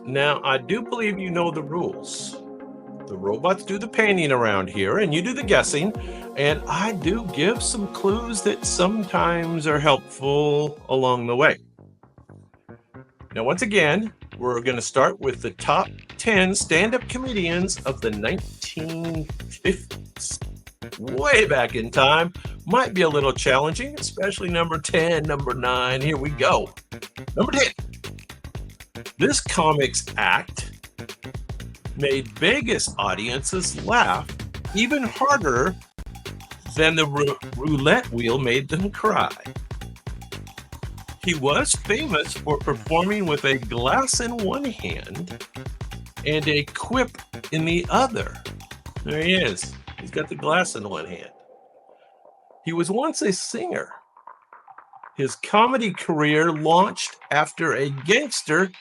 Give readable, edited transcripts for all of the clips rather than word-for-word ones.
Now, I do believe you know the rules. The robots do the painting around here, and you do the guessing. And I do give some clues that sometimes are helpful along the way. Now, once again, we're going to start with the top 10 stand-up comedians of the 1950s. Way back in time. Might be a little challenging, especially number 10, number 9. Here we go. Number 10. This comics act made Vegas audiences laugh even harder than the roulette wheel made them cry. He was famous for performing with a glass in one hand and a quip in the other. There he is. He's got the glass in one hand. He was once a singer. His comedy career launched after a gangster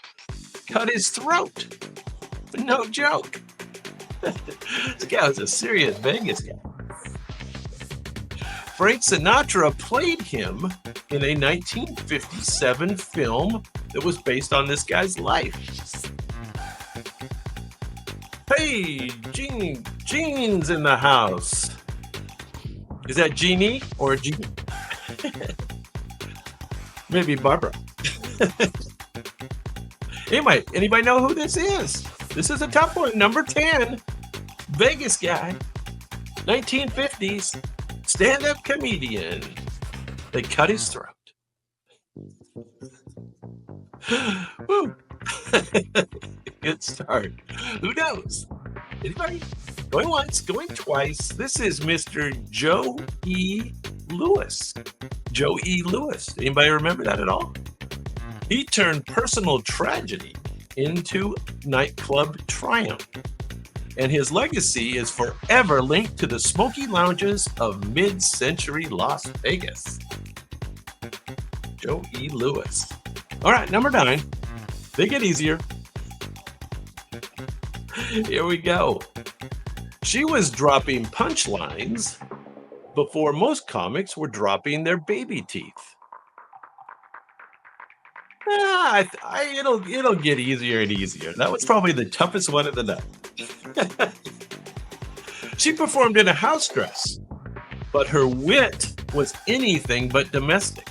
cut his throat. No joke. This guy was a serious Vegas guy. Frank Sinatra played him in a 1957 film that was based on this guy's life. Hey, Jean's in the house. Is that Jeannie or Jeannie? Maybe Barbara. Anybody know who this is? This is a tough one. Number 10, Vegas guy, 1950s, stand-up comedian. They cut his throat. Woo. Good start. Who knows? Anybody? Going once, going twice. This is Mr. Joe E. Lewis. Joe E. Lewis. Anybody remember that at all? He turned personal tragedy into nightclub triumph. And his legacy is forever linked to the smoky lounges of mid-century Las Vegas. Joe E. Lewis. All right, number 9. They get easier. Here we go. She was dropping punchlines before most comics were dropping their baby teeth. It'll get easier and easier. That was probably the toughest one of the night. She performed in a house dress, but her wit was anything but domestic.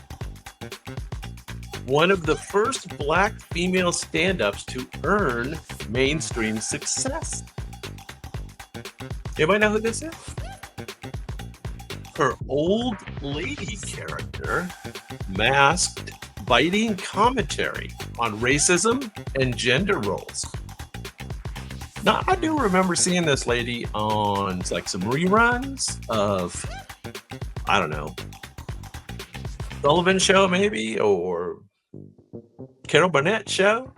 One of the first black female stand-ups to earn mainstream success. Anybody know who this is? Her old lady character masked biting commentary on racism and gender roles. Now, I do remember seeing this lady on like some reruns of, I don't know, Sullivan Show maybe, or Carol Burnett Show.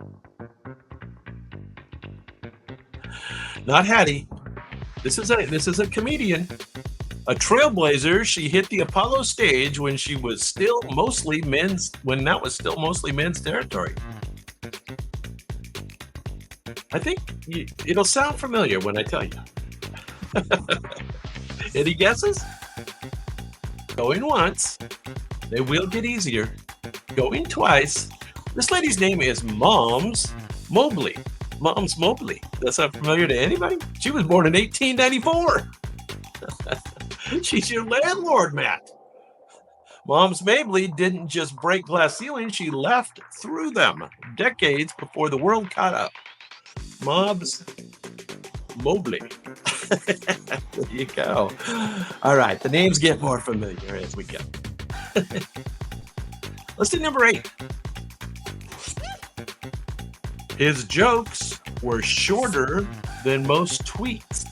Not Hattie. This is a comedian. A trailblazer, she hit the Apollo stage when that was still mostly men's territory. I think it'll sound familiar when I tell you. Any guesses? Going once. They will get easier. Going twice. This lady's name is Moms Mobley. Moms Mobley. Does that sound familiar to anybody? She was born in 1894. She's your landlord, Matt. Moms Mobley didn't just break glass ceilings, she left through them decades before the world caught up. Moms Mobley. There you go. All right, the names get more familiar as we go. Let's do number 8. His jokes were shorter than most tweets.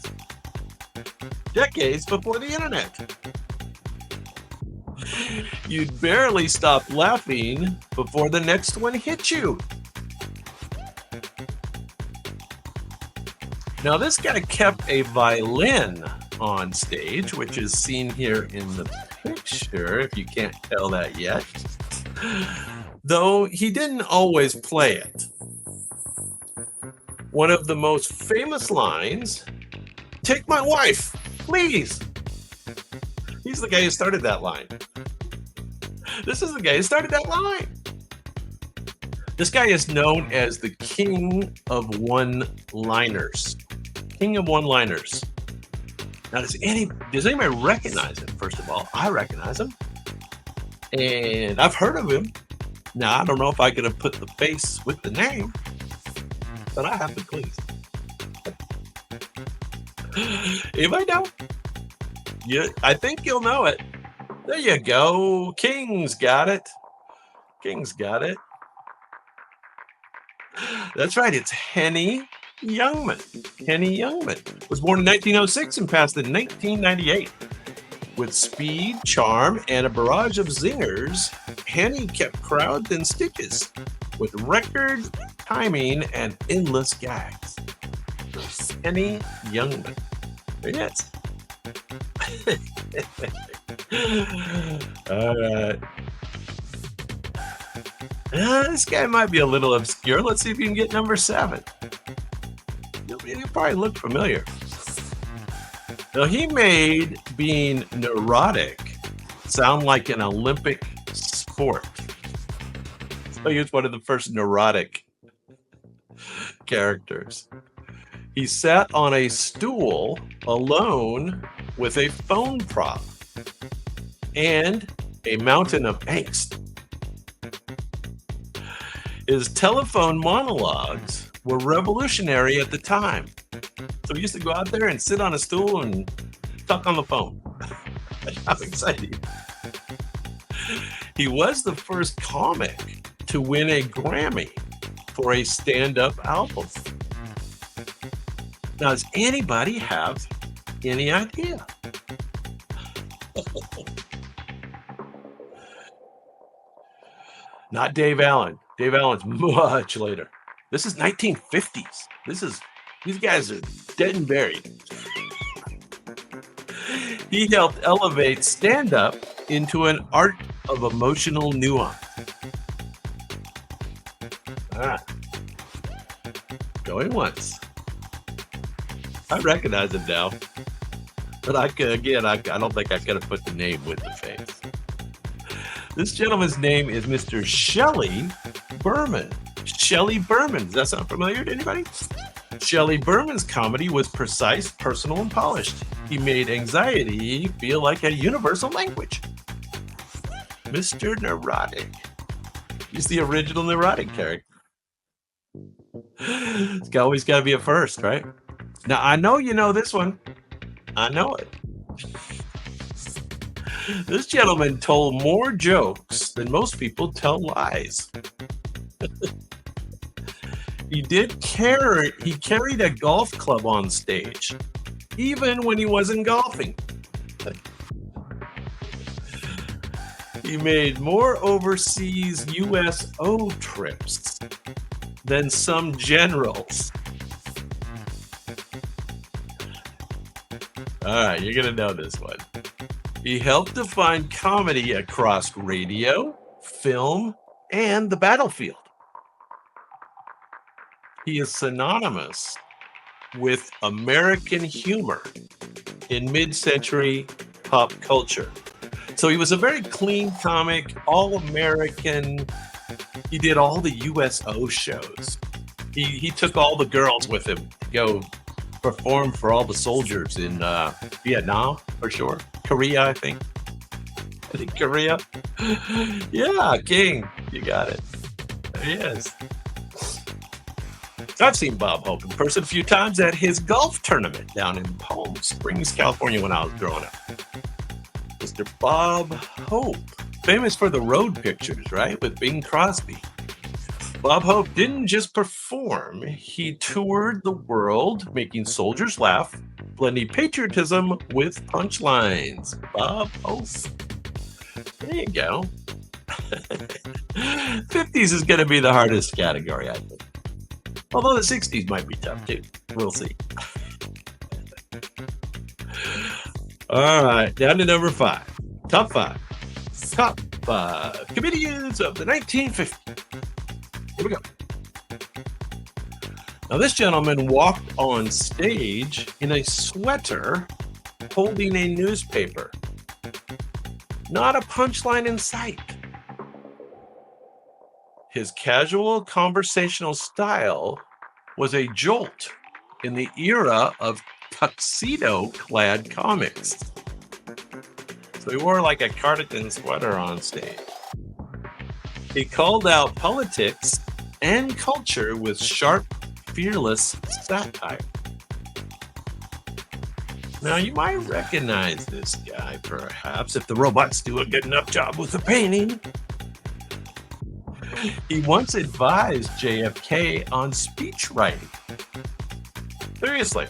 Decades before the internet. You'd barely stop laughing before the next one hit you. Now, this guy kept a violin on stage, which is seen here in the picture, if you can't tell that yet. Though he didn't always play it. One of the most famous lines, "Take my wife, please." He's the guy who started that line. This is the guy who started that line. This guy is known as the king of one-liners. King of one-liners. Now, does anybody recognize him? First of all, I recognize him, and I've heard of him. Now, I don't know if I could have put the face with the name, but I have the clues. Anybody know? Yeah, I think you'll know it. There you go. King's got it. King's got it. That's right. It's Henny Youngman. Henny Youngman was born in 1906 and passed in 1998. With speed, charm, and a barrage of zingers, Henny kept crowds in stitches with record timing and endless gags. Henny Youngman. There he is. All right. This guy might be a little obscure. Let's see if you can get number 7. You'll probably look familiar. Now, he made being neurotic sound like an Olympic sport. So he was one of the first neurotic characters. He sat on a stool alone with a phone prop and a mountain of angst. His telephone monologues were revolutionary at the time. So he used to go out there and sit on a stool and talk on the phone. How exciting. He was the first comic to win a Grammy for a stand-up album. Now, does anybody have any idea? Not Dave Allen. Dave Allen's much later. This is 1950s. These guys are dead and buried. He helped elevate stand-up into an art of emotional nuance. Going once. I recognize him now. But I don't think I could have put the name with the face. This gentleman's name is Mr. Shelley Berman. Shelley Berman. Does that sound familiar to anybody? Shelley Berman's comedy was precise, personal, and polished. He made anxiety feel like a universal language. Mr. Neurotic. He's the original neurotic character. It's always got to be a first, right? Now, I know you know this one. I know it. This gentleman told more jokes than most people tell lies. He carried a golf club on stage, even when he wasn't golfing. He made more overseas USO trips than some generals. All right, you're going to know this one. He helped define comedy across radio, film, and the battlefield. He is synonymous with American humor in mid-century pop culture. So he was a very clean comic, all-American. He did all the USO shows. He took all the girls with him to go perform for all the soldiers in Vietnam, for sure. Korea, I think. Korea. Yeah, King. You got it. There he is. I've seen Bob Hope in person a few times at his golf tournament down in Palm Springs, California when I was growing up. Mr. Bob Hope, famous for the road pictures, right, with Bing Crosby. Bob Hope didn't just perform, he toured the world, making soldiers laugh, blending patriotism with punchlines. Bob Hope. There you go. 50s is going to be the hardest category, I think. Although the 60s might be tough too. We'll see. All right, down to number 5. Top 5. Top 5 comedians of the 1950s. Here we go. Now, this gentleman walked on stage in a sweater holding a newspaper. Not a punchline in sight. His casual conversational style was a jolt in the era of tuxedo-clad comics. So he wore like a cardigan sweater on stage. He called out politics and culture with sharp, fearless satire. Now, you might recognize this guy, perhaps, if the robots do a good enough job with the painting. He once advised JFK on speech writing. Seriously.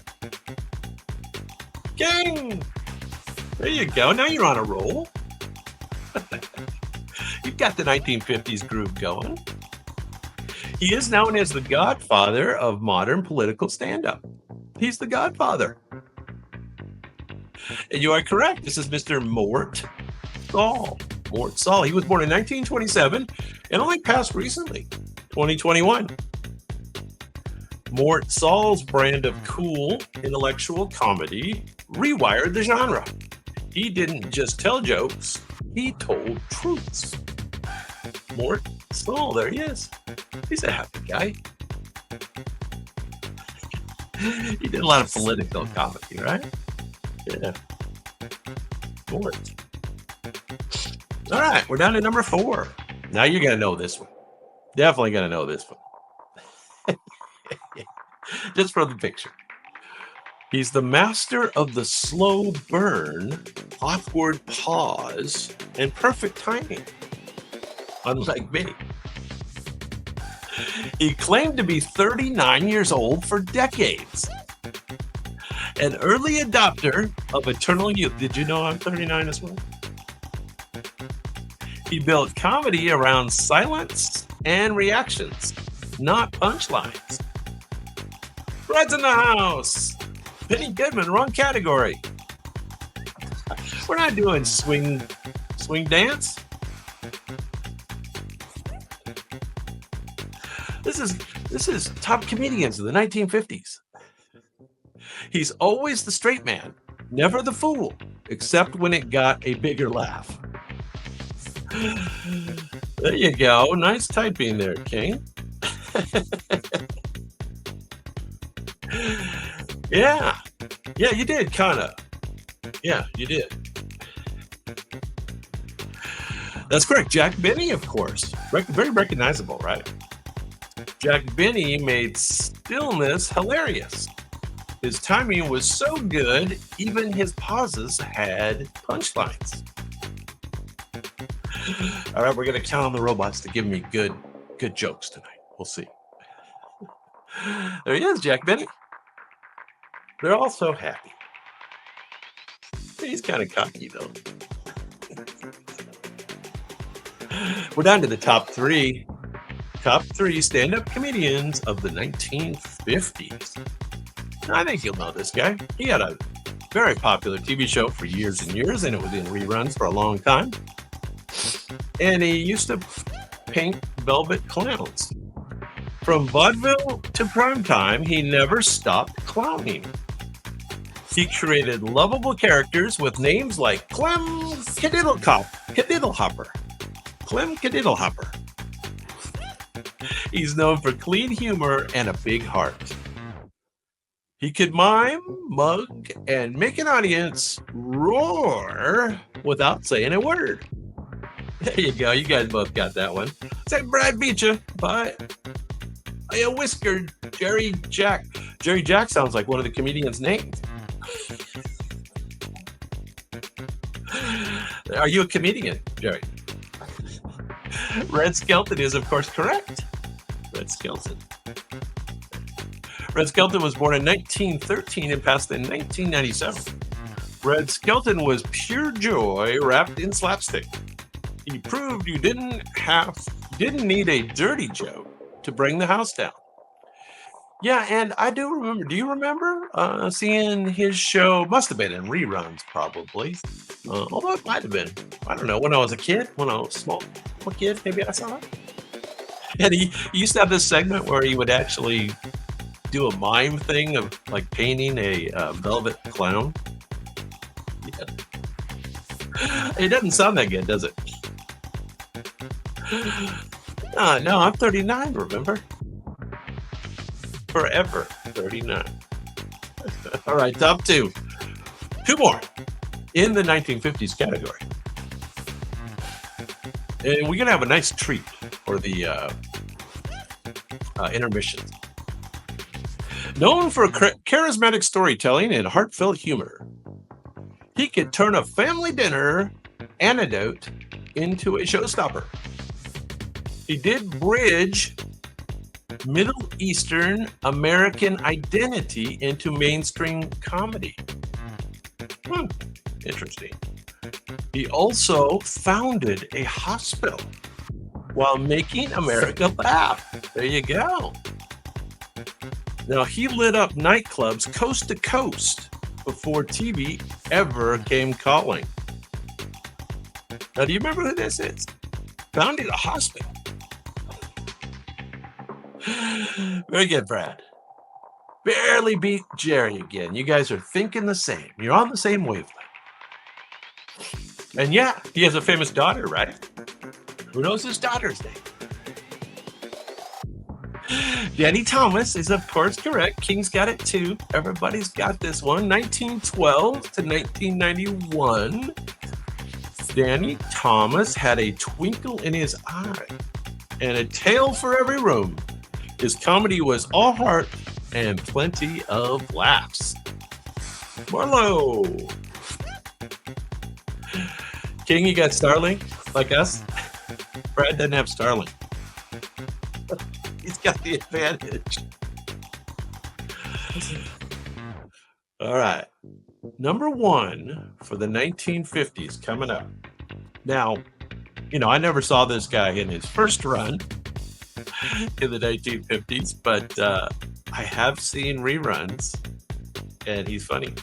Gang! There you go. Now you're on a roll. You've got the 1950s groove going. He is known as the godfather of modern political stand-up. He's the godfather. And you are correct. This is Mr. Mort Sahl. Mort Sahl. He was born in 1927 and only passed recently, 2021. Mort Sahl's brand of cool, intellectual comedy rewired the genre. He didn't just tell jokes, he told truths. Mort Sahl, there he is. He's a happy guy. He did a lot of political comedy, right? Yeah. Mort. All right, we're down to number 4. Now you're going to know this one. Definitely going to know this one. Just for the picture. He's the master of the slow burn, awkward pause, and perfect timing. Unlike me. He claimed to be 39 years old for decades. An early adopter of eternal youth. Did you know I'm 39 as well? He built comedy around silence and reactions, not punchlines. Fred's in the house. Penny Goodman, wrong category. We're not doing swing dance. This is top comedians of the 1950s. He's always the straight man, never the fool, except when it got a bigger laugh. There you go. Nice typing there, King. Yeah, you did, kind of. Yeah, you did. That's correct. Jack Benny, of course. Very recognizable, right? Jack Benny made stillness hilarious. His timing was so good, even his pauses had punchlines. All right, we're going to count on the robots to give me good jokes tonight. We'll see. There he is, Jack Benny. They're all so happy. He's kind of cocky, though. We're down to the top 3. Top 3 stand-up comedians of the 1950s. I think you'll know this guy. He had a very popular TV show for years and years, and it was in reruns for a long time. And he used to paint velvet clowns. From vaudeville to primetime, he never stopped clowning. He created lovable characters with names like Clem Kadiddlehopper. Clem Kadiddlehopper. He's known for clean humor and a big heart. He could mime, mug, and make an audience roar without saying a word. There you go. You guys both got that one. Say, Brad beat you. Bye. Hey, Whiskered Jerry Jack. Jerry Jack sounds like one of the comedians' names. Are you a comedian, Jerry? Red Skelton is, of course, correct. Red Skelton. Red Skelton was born in 1913 and passed in 1997. Red Skelton was pure joy wrapped in slapstick. He proved you didn't need a dirty joke to bring the house down. Yeah, and I do remember. Do you remember seeing his show? Must have been in reruns, probably. Although it might have been. I don't know. When I was a kid, when I was a small kid, maybe I saw it. And he used to have this segment where he would actually do a mime thing of like painting a velvet clown. Yeah. It doesn't sound that good, does it? No, I'm 39, remember? Forever 39. All right, top two. Two more in the 1950s category. And we're going to have a nice treat for the intermissions. Known for charismatic storytelling and heartfelt humor, he could turn a family dinner anecdote into a showstopper. He did bridge Middle Eastern American identity into mainstream comedy. Interesting. He also founded a hospital while making America laugh. There you go. Now, he lit up nightclubs coast to coast before TV ever came calling. Now, do you remember who this is? Founded a hospital. Very good, Brad. Barely beat Jerry again. You guys are thinking the same. You're on the same wavelength. And yeah, he has a famous daughter, right? Who knows his daughter's name? Danny Thomas is, of course, correct. King's got it too. Everybody's got this one. 1912 to 1991. Danny Thomas had a twinkle in his eye and a tale for every room. His comedy was all heart and plenty of laughs. Marlowe. King, you got Starlink like us? Brad doesn't have Starlink. He's got the advantage. All right. Number one for the 1950s coming up. Now, I never saw this guy in his first run in the 1950s, but I have seen reruns, and he's funny.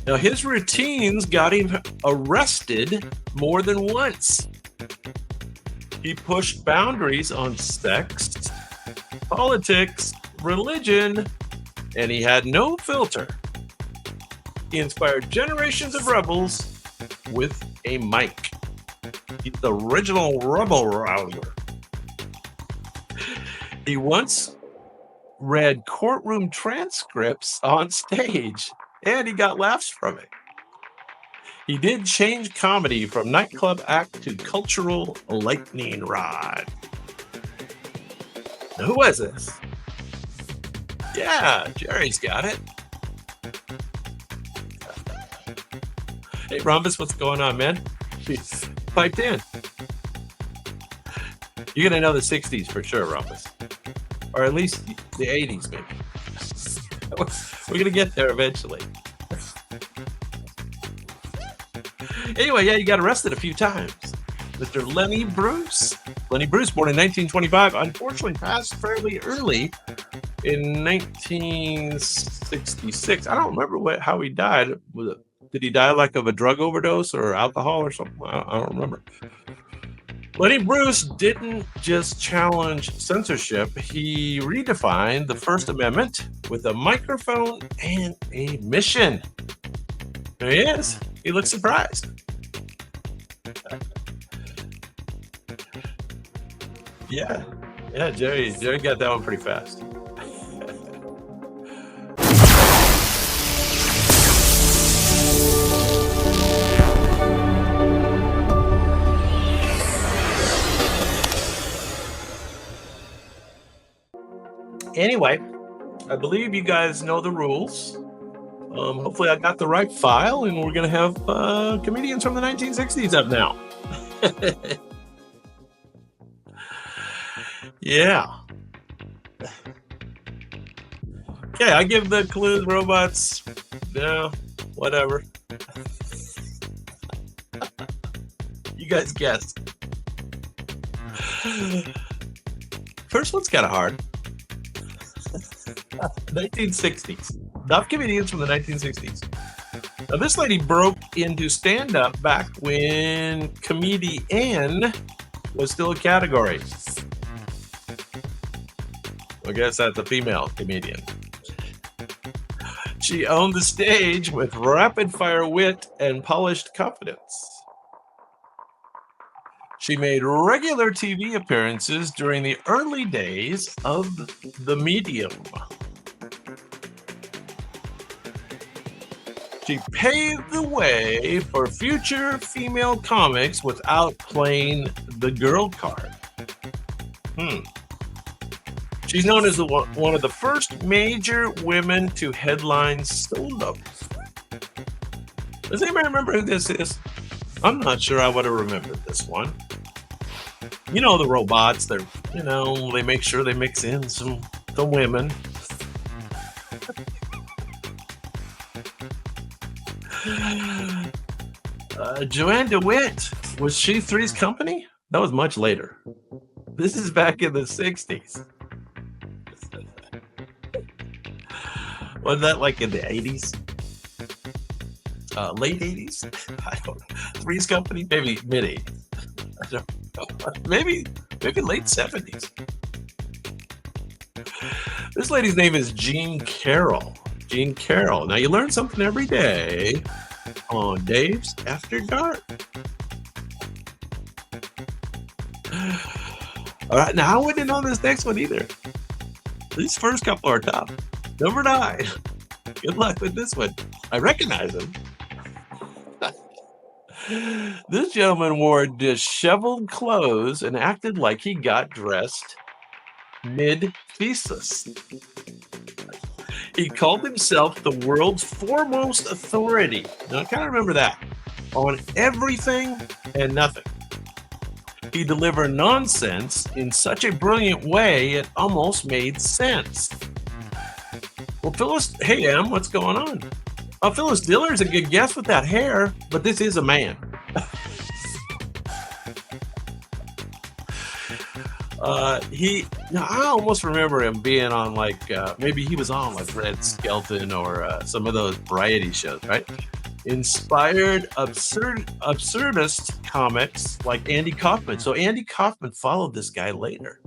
Now, his routines got him arrested more than once. He pushed boundaries on sex, politics, religion, and he had no filter. He inspired generations of rebels with a mic. He's the original rebel rouser. He once read courtroom transcripts on stage, and he got laughs from it. He did change comedy from nightclub act to cultural lightning rod. Now, who was this? Yeah, Jerry's got it. Hey, Rhombus, what's going on, man? Piped in. You're going to know the 60s for sure, Rhombus. Or at least the 80s, maybe. We're going to get there eventually. Anyway, yeah, you got arrested a few times. Mr. Lenny Bruce. Lenny Bruce, born in 1925, unfortunately passed fairly early in 1966. I don't remember how he died. Did he die like of a drug overdose or alcohol or something? I don't remember. Lenny Bruce didn't just challenge censorship. He redefined the First Amendment with a microphone and a mission. There he is. He looks surprised. Yeah, Jerry got that one pretty fast. Anyway, I believe you guys know the rules. Hopefully I got the right file, and we're going to have comedians from the 1960s up now. Yeah. Okay, I give the clues, robots. No, whatever. You guys guess. First one's kind of hard. 1960s. Enough comedians from the 1960s. Now, this lady broke into stand-up back when comedian was still a category. I guess that's a female comedian. She owned the stage with rapid-fire wit and polished confidence. She made regular TV appearances during the early days of the medium. She paved the way for future female comics without playing the girl card. She's known as one of the first major women to headline solos. Does anybody remember who this is? I'm not sure I would have remembered this one. You know, the robots, they make sure they mix in some women. Joanne DeWitt, was she Three's Company? That was much later. This is back in the 60s. Was that like in the 80s? Late 80s? I don't know. Three's Company? Maybe mid 80s. I don't know. Maybe late 70s. This lady's name is Jean Carroll. Jean Carroll. Now you learn something every day on Dave's After Dark. All right, now I wouldn't know this next one either. These first couple are tough. Number 9. Good luck with this one. I recognize him. This gentleman wore disheveled clothes and acted like he got dressed mid-thesis. He called himself the world's foremost authority. Now, I kind of remember that. On everything and nothing. He delivered nonsense in such a brilliant way, it almost made sense. Well, Phyllis, hey, Em, what's going on? Phyllis Diller's a good guess with that hair, but this is a man. I almost remember him being on maybe he was on like Red Skelton or some of those variety shows, right? Inspired absurdist comics like Andy Kaufman. So Andy Kaufman followed this guy later.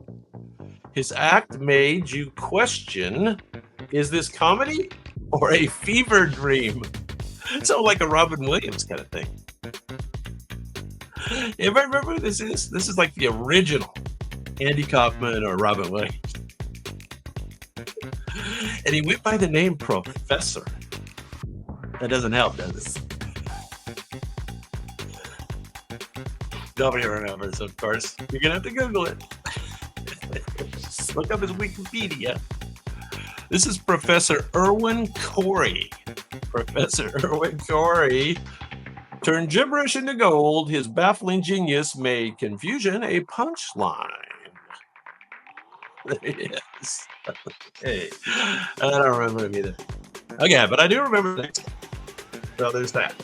His act made you question, is this comedy or a fever dream? So like a Robin Williams kind of thing. Anybody remember who this is? This is like the original Andy Kaufman or Robin Williams. And he went by the name Professor. That doesn't help, does it? Nobody remembers, of course. You're going to have to Google it. Just look up his Wikipedia. This is Professor Irwin Corey. Professor Irwin Corey turned gibberish into gold. His baffling genius made confusion a punchline. There it is. Hey, I don't remember him either. Okay, but I do remember the next one. So there's that.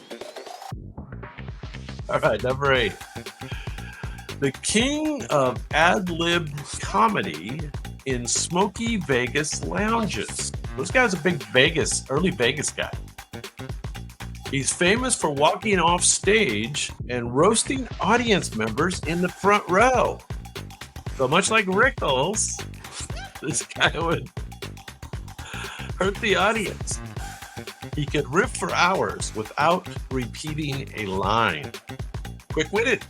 All right, number 8. The king of ad-lib comedy in smoky Vegas lounges. This guy's a big early Vegas guy. He's famous for walking off stage and roasting audience members in the front row. So much like Rickles, this guy would hurt the audience. He could riff for hours without repeating a line. Quick-witted.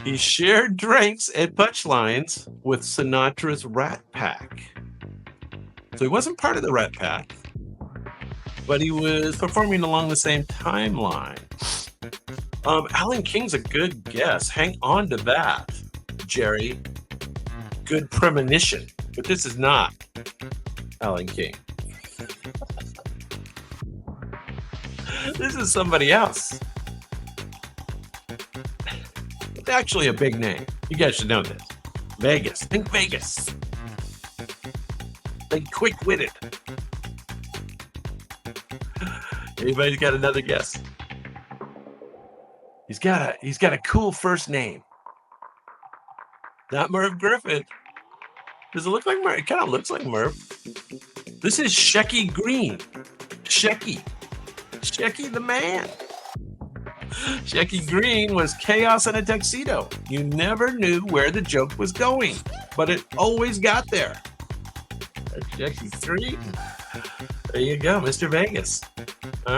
He shared drinks and punchlines with Sinatra's Rat Pack. So he wasn't part of the Rat Pack, but he was performing along the same timeline. Alan King's a good guess. Hang on to that, Jerry. Good premonition. But this is not Alan King. This is somebody else. It's actually a big name. You guys should know this. Vegas. Think Vegas. Think quick-witted. Anybody's got another guess? He's got a cool first name. Not Merv Griffin. Does it look like Merv? It kind of looks like Merv. This is Shecky Green. Shecky the man. Shecky Green was chaos in a tuxedo. You never knew where the joke was going, but it always got there. That's Shecky Green. There you go, Mr. Vegas. All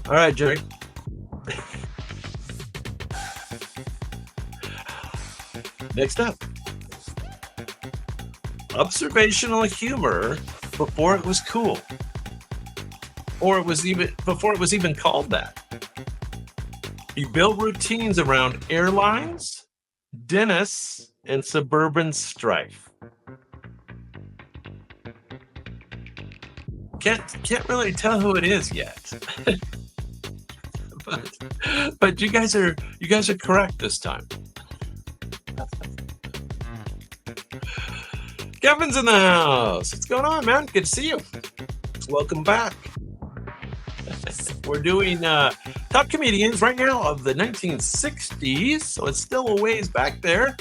right, Jerry. Next up, observational humor before it was cool, or it was even before it was even called that. He built routines around airlines, dentists, and suburban strife. Can't really tell who it is yet. but you guys are correct this time. Kevin's in the house. What's going on, man? Good to see you. Welcome back. We're doing top comedians right now of the 1960s, so it's still a ways back there.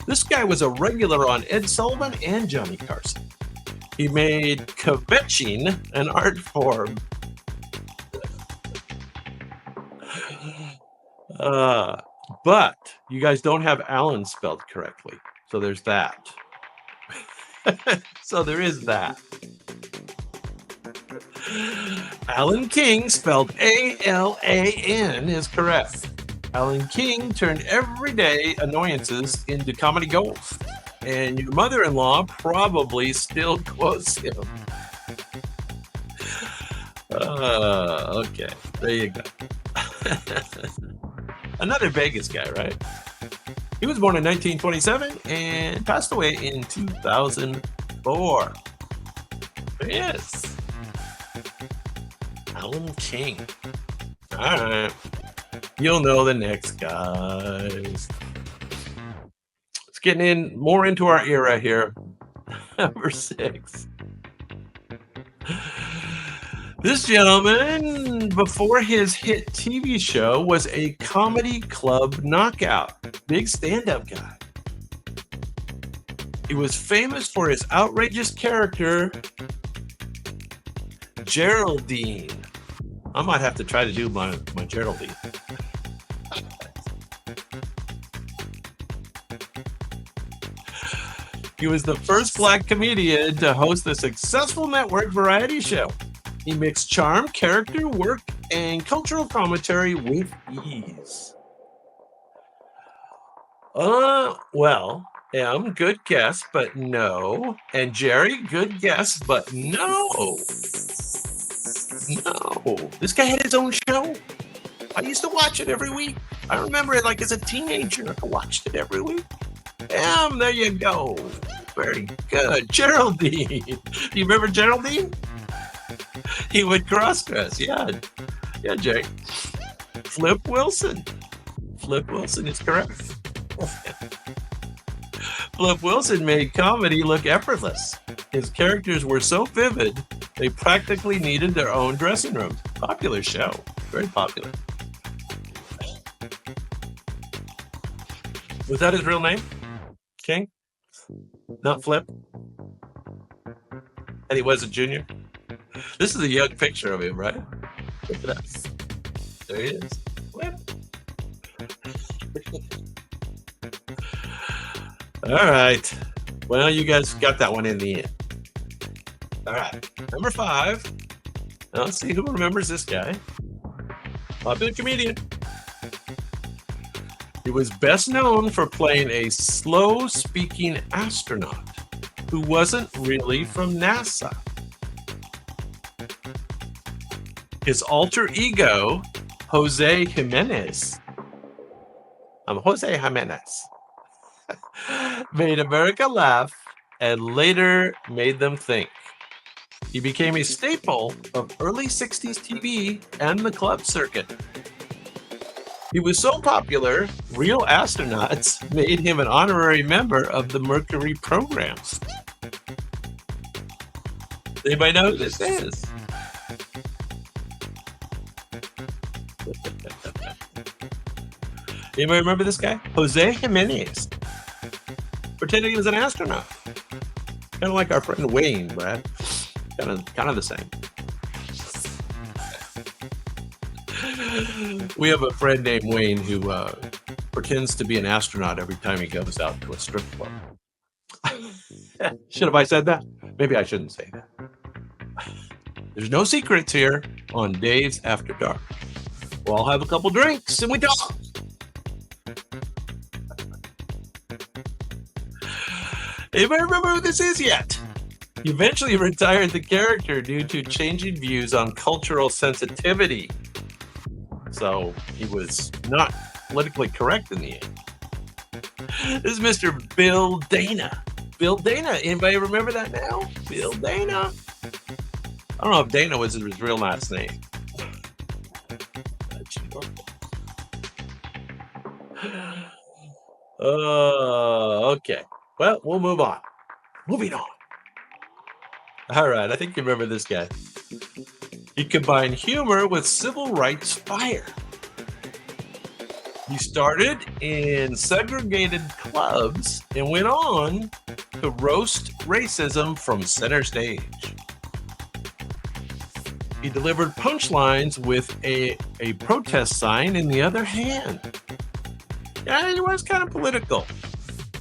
This guy was a regular on Ed Sullivan and Johnny Carson. He made kvetching an art form. But you guys don't have Alan spelled correctly, so there's that. So there is that. Alan King, spelled A-L-A-N, is correct. Alan King turned everyday annoyances into comedy gold, and your mother-in-law probably still quotes him. Okay, there you go. Another Vegas guy, right? He was born in 1927 and passed away in 2004. There he is. Alan King. All right. You'll know the next guys. It's getting in more into our era here. Number 6. This gentleman, before his hit TV show, was a comedy club knockout. Big stand-up guy. He was famous for his outrageous character, Geraldine. I might have to try to do my Geraldine. He was the first black comedian to host a successful network variety show. He mixed charm, character, work, and cultural commentary with ease. Well, M, good guess, but no. And Jerry, good guess, but no. No. This guy had his own show. I used to watch it every week. I remember it like as a teenager. I watched it every week. M, there you go. Very good. Geraldine. Do you remember Geraldine? He would cross-dress. Yeah, Jerry. Flip Wilson. Flip Wilson is correct. Flip Wilson made comedy look effortless. His characters were so vivid, they practically needed their own dressing rooms. Popular show. Very popular. Was that his real name? King? Not Flip? And he was a junior? This is a young picture of him, right? Look at that. There he is. Flip. All right. Well, you guys got that one in the end. All right. Number 5. Now, let's see who remembers this guy. Popular comedian. He was best known for playing a slow-speaking astronaut who wasn't really from NASA. His alter ego, Jose Jimenez. I'm Jose Jimenez. Made America laugh and later made them think. He became a staple of early 60s TV and the club circuit. He was so popular, real astronauts made him an honorary member of the Mercury programs. Anybody know who this is? Anybody remember this guy? Jose Jimenez. Pretending he was an astronaut. Kind of like our friend Wayne, Brad. Kind of the same. We have a friend named Wayne who pretends to be an astronaut every time he goes out to a strip club. Should have I said that? Maybe I shouldn't say that. There's no secrets here on Dave's After Dark. We'll all have a couple drinks and we talk. Anybody remember who this is yet? He eventually retired the character due to changing views on cultural sensitivity. So he was not politically correct in the end. This is Mr. Bill Dana. Bill Dana. Anybody remember that now? Bill Dana. I don't know if Dana was his real last name. Okay. Well, we'll move on. Moving on. All right. I think you remember this guy. He combined humor with civil rights fire. He started in segregated clubs and went on to roast racism from center stage. He delivered punchlines with a protest sign in the other hand. Yeah, he was kind of political,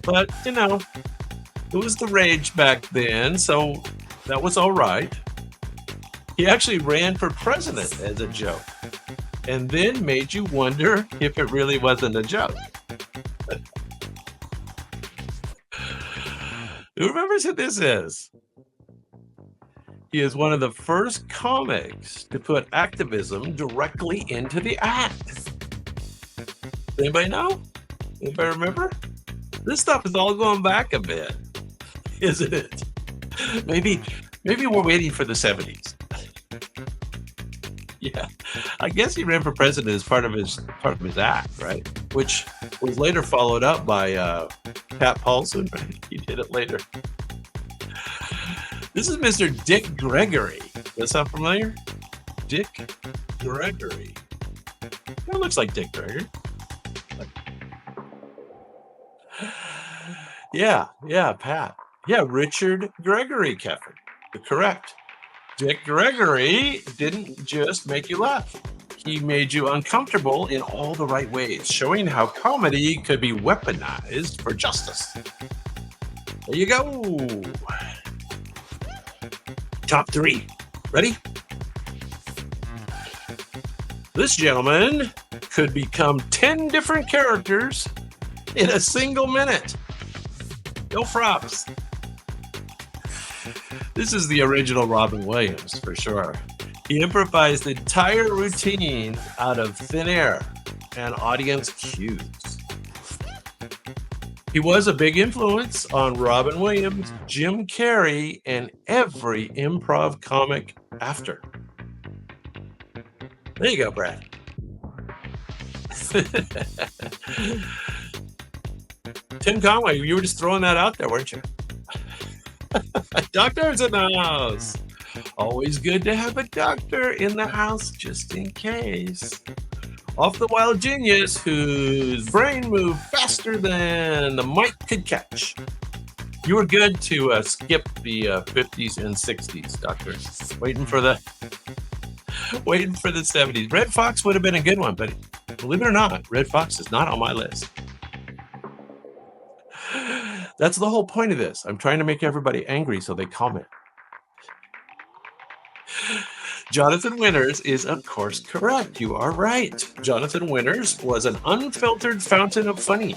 but it was the rage back then, so that was all right. He actually ran for president as a joke, and then made you wonder if it really wasn't a joke. Who remembers who this is? He is one of the first comics to put activism directly into the act. Anybody know? Anybody remember? This stuff is all going back a bit, isn't it? Maybe we're waiting for the 70s. Yeah, I guess he ran for president as part of his act, right? Which was later followed up by Pat Paulson. Right? He did it later. This is Mr. Dick Gregory. Does that sound familiar? Dick Gregory. That looks like Dick Gregory. Yeah, Pat. Yeah, Richard Gregory, Kevin. Correct. Dick Gregory didn't just make you laugh. He made you uncomfortable in all the right ways, showing how comedy could be weaponized for justice. There you go. Top 3. Ready? This gentleman could become 10 different characters in a single minute. No props. This is the original Robin Williams, for sure. He improvised entire routines out of thin air and audience cues. He was a big influence on Robin Williams, Jim Carrey, and every improv comic after. There you go, Brad. Tim Conway, you were just throwing that out there, weren't you? Doctor's in the house. Always good to have a doctor in the house just in case. Off the wild genius whose brain moved faster than the mic could catch. You were good to skip the 50s and 60s, Doctor. Waiting for the 70s. Red Fox would have been a good one, but believe it or not, Red Fox is not on my list. That's the whole point of this. I'm trying to make everybody angry so they comment. Jonathan Winters is, of course, correct. You are right. Jonathan Winters was an unfiltered fountain of funny.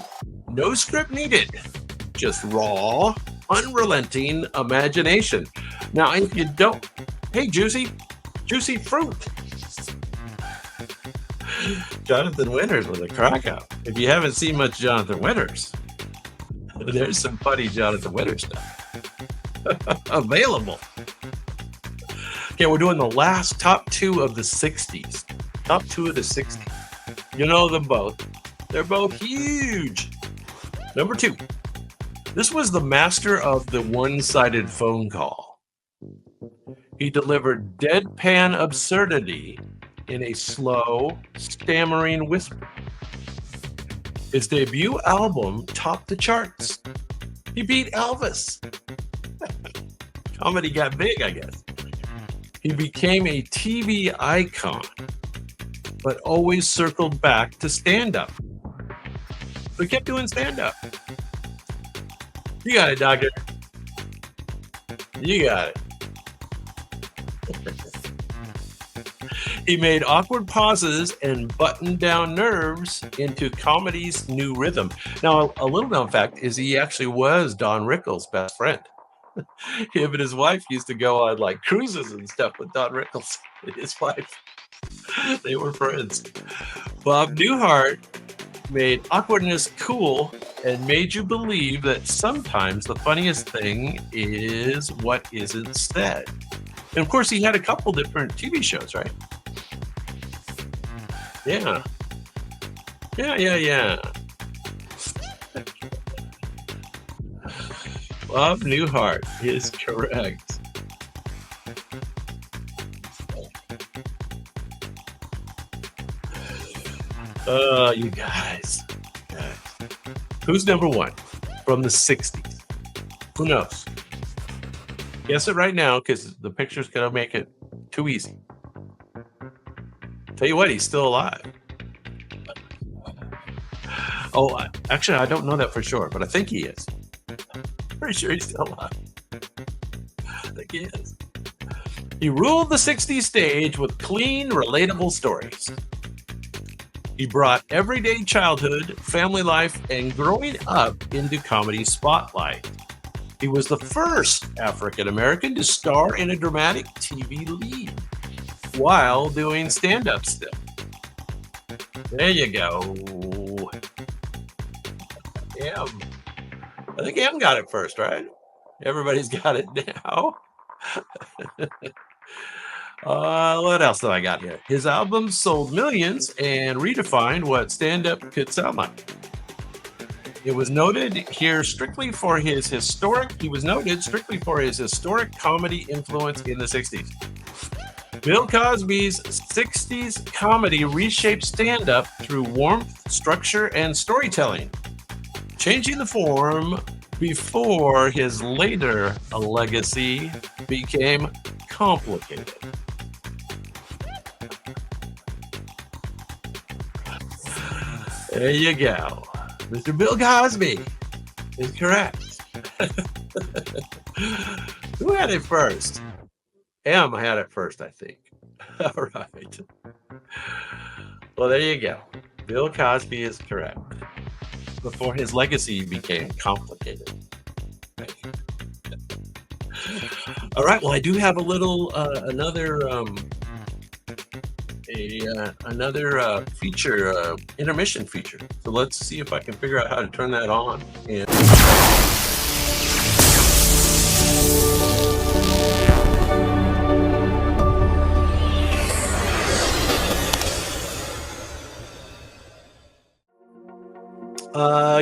No script needed. Just raw, unrelenting imagination. Now, if you don't... Hey, juicy fruit. Jonathan Winters was a crackout. If you haven't seen much Jonathan Winters, there's some funny Jonathan Winters stuff available. Okay, we're doing the last top 2 of the 60s. Top 2 of the 60s. You know them both. They're both huge. Number 2. This was the master of the one-sided phone call. He delivered deadpan absurdity in a slow, stammering whisper. His debut album topped the charts. He beat Elvis. Comedy got big, I guess. He became a TV icon, but always circled back to stand-up. So he kept doing stand-up. You got it, Doctor. You got it. He made awkward pauses and buttoned down nerves into comedy's new rhythm. Now, a little known fact is he actually was Don Rickles' best friend. Him and his wife used to go on like cruises and stuff with Don Rickles and his wife. They were friends. Bob Newhart made awkwardness cool and made you believe that sometimes the funniest thing is what isn't said. And of course, he had a couple different TV shows, right? Yeah. Yeah. Bob Newhart is correct. You guys. Who's number one from the 60s? Who knows? Guess it right now because the picture's going to make it too easy. Tell you what, he's still alive. Oh, actually, I don't know that for sure, but I think he is. Pretty sure he's still alive. I think he is. He ruled the 60s stage with clean, relatable stories. He brought everyday childhood, family life, and growing up into comedy spotlight. He was the first African American to star in a dramatic TV lead while doing stand-up still. There you go. M. I think M got it first, right? Everybody's got it now. What else do I got here? His albums sold millions and redefined what stand-up could sound like. It was noted here strictly for his historic comedy influence in the 60s. Bill Cosby's 60s comedy reshaped stand-up through warmth, structure, and storytelling, changing the form before his later legacy became complicated. There you go. Mr. Bill Cosby is correct. Who had it first? M had it first, I think. All right. Well, there you go. Bill Cosby is correct. Before his legacy became complicated. All right. Well, I do have a little another feature, intermission feature. So let's see if I can figure out how to turn that on. And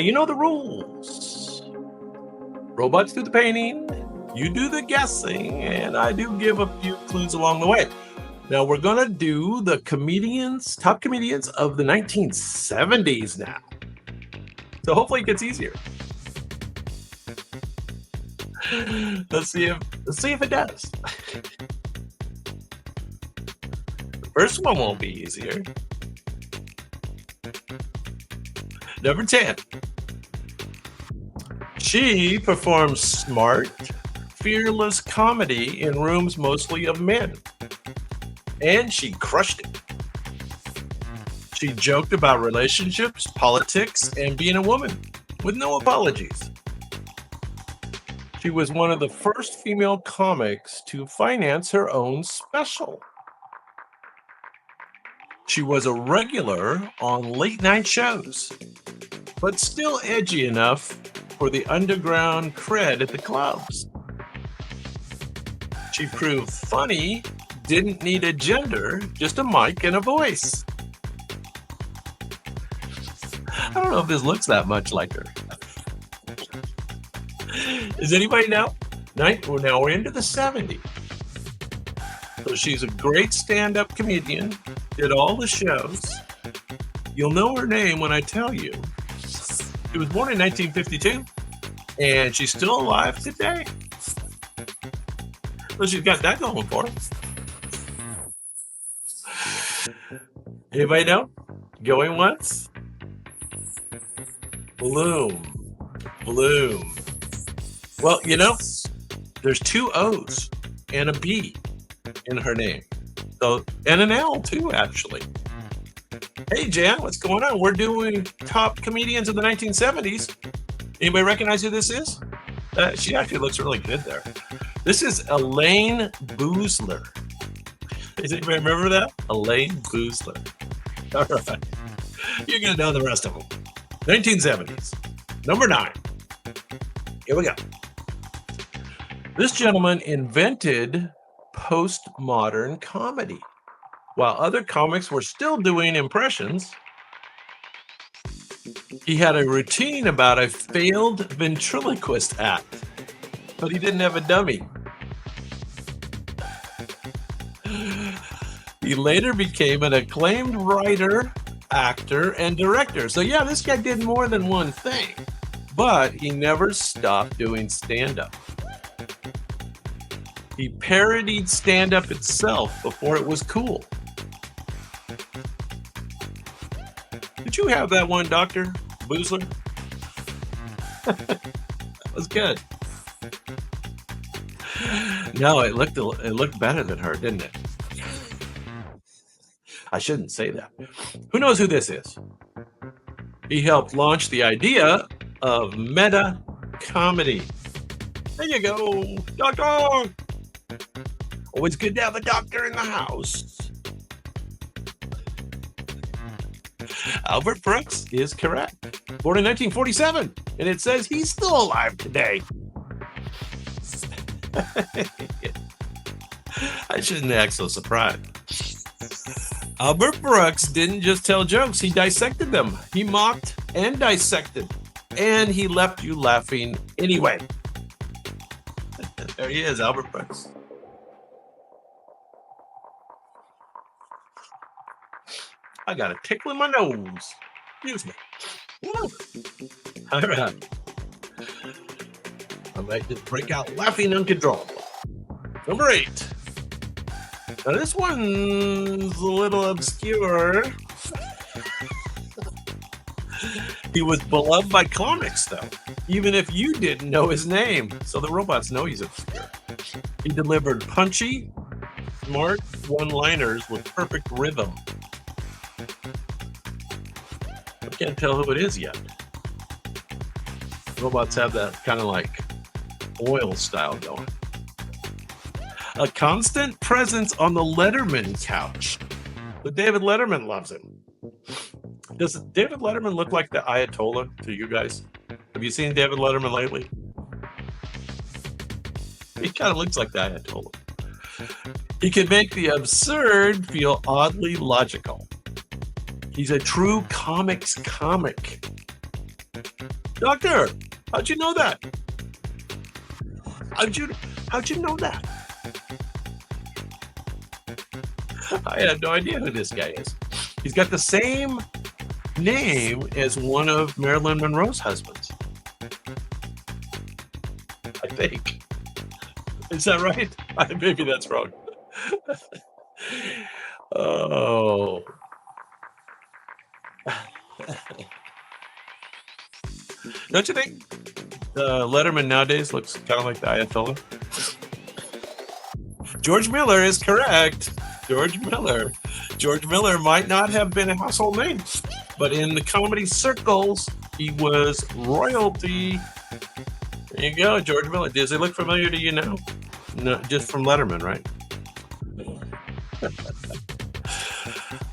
you know the rules. Robots do the painting, you do the guessing, and I do give a few clues along the way. Now we're gonna do the top comedians of the 1970s now. So hopefully it gets easier. Let's see if it does. The first one won't be easier. Number 10. She performs smart, fearless comedy in rooms mostly of men. And she crushed it. She joked about relationships, politics, and being a woman with no apologies. She was one of the first female comics to finance her own special. She was a regular on late night shows, but still edgy enough for the underground cred at the clubs. She proved funny, didn't need a gender, just a mic and a voice. I don't know if this looks that much like her. Does anybody know? Now we're into the 70s. So she's a great stand-up comedian, did all the shows. You'll know her name when I tell you. She was born in 1952, and she's still alive today. So she's got that going for her. Anybody know? Going once? Bloom. Well, you know, there's two O's and a B in her name. So, and an L too, actually. Hey, Jan, what's going on? We're doing top comedians of the 1970s. Anybody recognize who this is? She actually looks really good there. This is Elaine Boozler. Does anybody remember that? Elaine Boozler. All right. You're going to know the rest of them. 1970s. Number 9. Here we go. This gentleman invented postmodern comedy. While other comics were still doing impressions, he had a routine about a failed ventriloquist act, but he didn't have a dummy. He later became an acclaimed writer, actor, and director. So yeah, this guy did more than one thing, but he never stopped doing stand-up. He parodied stand-up itself before it was cool. Did you have that one, Dr. Boozler? That was good. No, it looked better than her, didn't it? I shouldn't say that. Who knows who this is? He helped launch the idea of meta comedy. There you go, doctor. Always good to have a doctor in the house. Albert Brooks is correct. Born in 1947, and it says he's still alive today. I shouldn't act so surprised. Albert Brooks didn't just tell jokes, he dissected them. He mocked and dissected, and he left you laughing anyway. There he is, Albert Brooks. I got a tickle in my nose. Excuse me. Woo. All right. I might just break out laughing uncontrollable. Number 8. Now this one's a little obscure. He was beloved by comics, though, even if you didn't know his name. So the robots know he's obscure. He delivered punchy, smart one-liners with perfect rhythm. I can't tell who it is yet. Robots have that kind of like oil style going. A constant presence on the Letterman couch. But David Letterman loves him. Does David Letterman look like the Ayatollah to you guys? Have you seen David Letterman lately? He kind of looks like the Ayatollah. He can make the absurd feel oddly logical. He's a true comics comic. Doctor, how'd you know that? How'd you know that? I had no idea who this guy is. He's got the same name as one of Marilyn Monroe's husbands. I think. Is that right? Maybe that's wrong. Oh. Don't you think Letterman nowadays looks kind of like the Ayatollah? George Miller is correct. George Miller. George Miller might not have been a household name, but in the comedy circles, he was royalty. There you go, George Miller. Does he look familiar to you now? No, just from Letterman, right?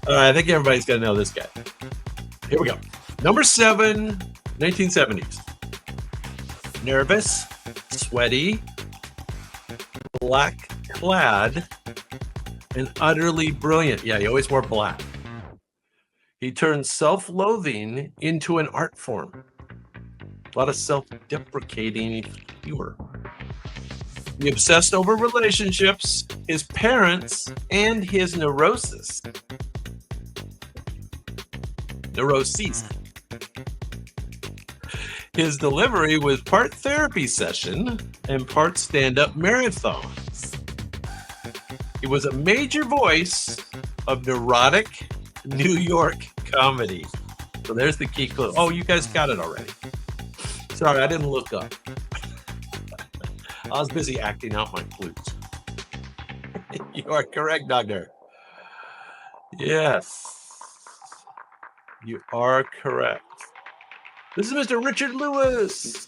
All right, I think everybody's got to know this guy. Here we go. Number 7, 1970s. Nervous, sweaty, black clad, and utterly brilliant. Yeah, he always wore black. He turned self-loathing into an art form. A lot of self-deprecating humor. He obsessed over relationships, his parents, and his neuroses. Neuroses. His delivery was part therapy session and part stand-up marathons. He was a major voice of neurotic New York comedy. So there's the key clue. Oh, you guys got it already. Sorry, I didn't look up. I was busy acting out my clues. You are correct, Doctor. Yes, you are correct. This is Mr. Richard Lewis.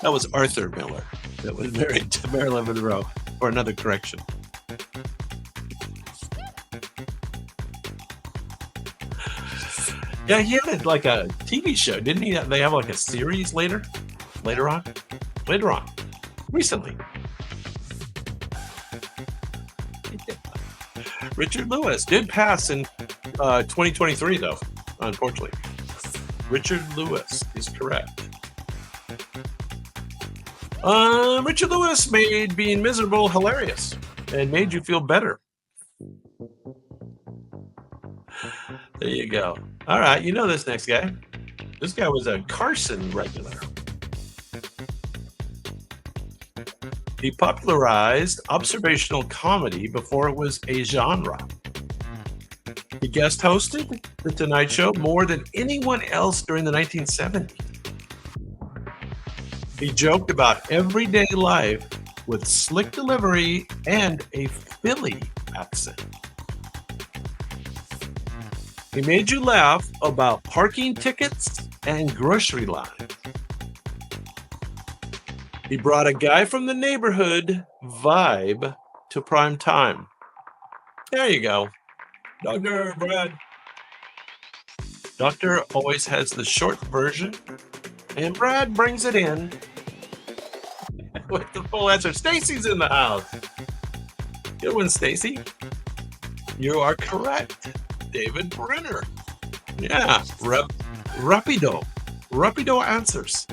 That was Arthur Miller that was married to Marilyn Monroe. Or another correction. Yeah, he had like a TV show, didn't he? They have like a series later on, recently. Richard Lewis did pass in 2023, though, unfortunately. Richard Lewis is correct. Richard Lewis made being miserable hilarious and made you feel better. There you go. All right, you know this next guy. This guy was a Carlin regular. He popularized observational comedy before it was a genre. He guest hosted The Tonight Show more than anyone else during the 1970s. He joked about everyday life with slick delivery and a Philly accent. He made you laugh about parking tickets and grocery lines. He brought a guy from the neighborhood vibe to prime time. There you go. Dr. Brad. Doctor always has the short version, and Brad brings it in with the full answer. Stacy's in the house. Good one, Stacy. You are correct. David Brenner. Yeah, Rapido. Rapido answers.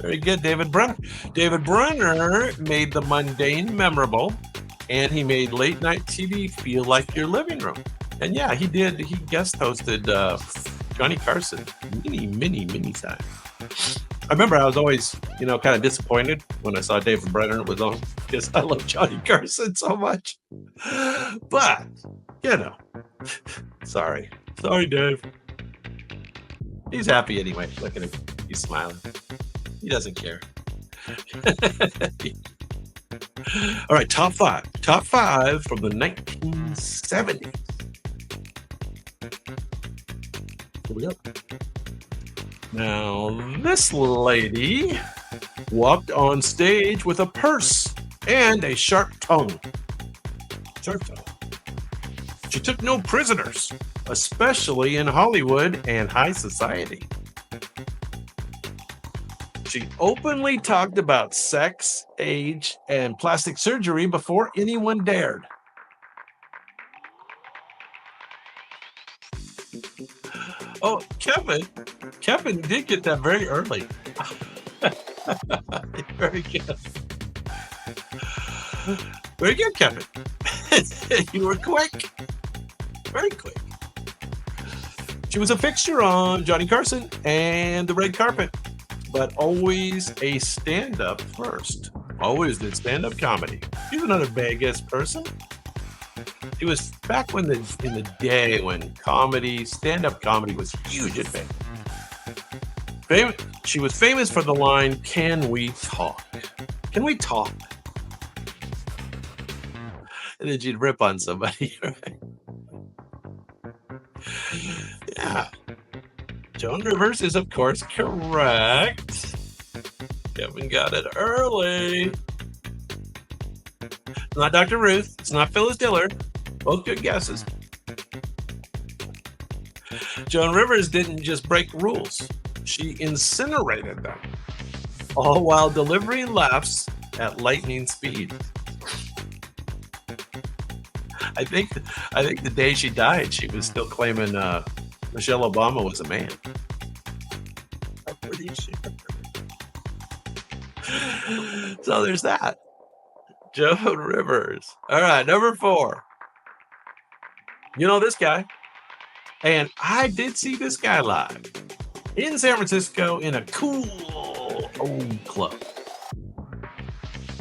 Very good, David Brenner. David Brenner made the mundane memorable, and he made late night TV feel like your living room. And yeah, he did. He guest hosted Johnny Carson many times. I remember I was always, kind of disappointed when I saw David Brenner was on because I love Johnny Carson so much. But, sorry, Dave. He's happy anyway. Look at him. He's smiling. He doesn't care. All right, top five. Top five from the 1970s. Here we go. Now, this lady walked on stage with a purse and a sharp tongue. She took no prisoners, especially in Hollywood and high society. She openly talked about sex, age, and plastic surgery before anyone dared. Oh, Kevin did get that very early. Very good. Very good, Kevin. You were quick. Very quick. She was a fixture on Johnny Carson and the red carpet, but always a stand-up first. Always did stand-up comedy. She's another Vegas person. It was back in the day when stand-up comedy was huge at Vegas. She was famous for the line, "Can we talk? Can we talk?" And then she'd rip on somebody, right? Yeah. Joan Rivers is, of course, correct. Kevin got it early. It's not Dr. Ruth. It's not Phyllis Diller. Both good guesses. Joan Rivers didn't just break rules. She incinerated them, all while delivering laughs at lightning speed. I think the day she died, she was still claiming Michelle Obama was a man. I'm pretty sure. So there's that. Joan Rivers. All right, number 4. You know this guy. And I did see this guy live in San Francisco in a cool old club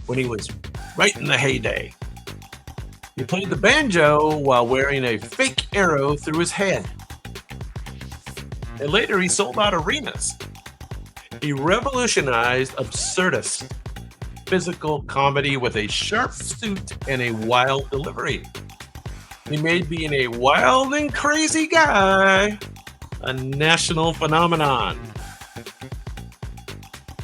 when he was right in the heyday. He played the banjo while wearing a fake arrow through his head. And later he sold out arenas. He revolutionized absurdist. physical comedy with a sharp suit and a wild delivery. He made being a wild and crazy guy a national phenomenon.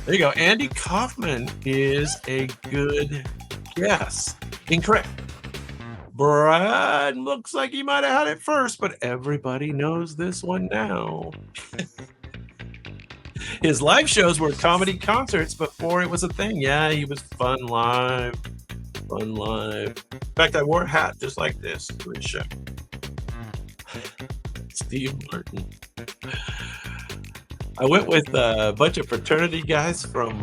There you go. Andy Kaufman is a good guess. Incorrect. Brad looks like he might have had it first, but everybody knows this one now. His live shows were comedy concerts before it was a thing. Yeah, he was fun live. Fun live. In fact, I wore a hat just like this to his show. Steve Martin. I went with a bunch of fraternity guys from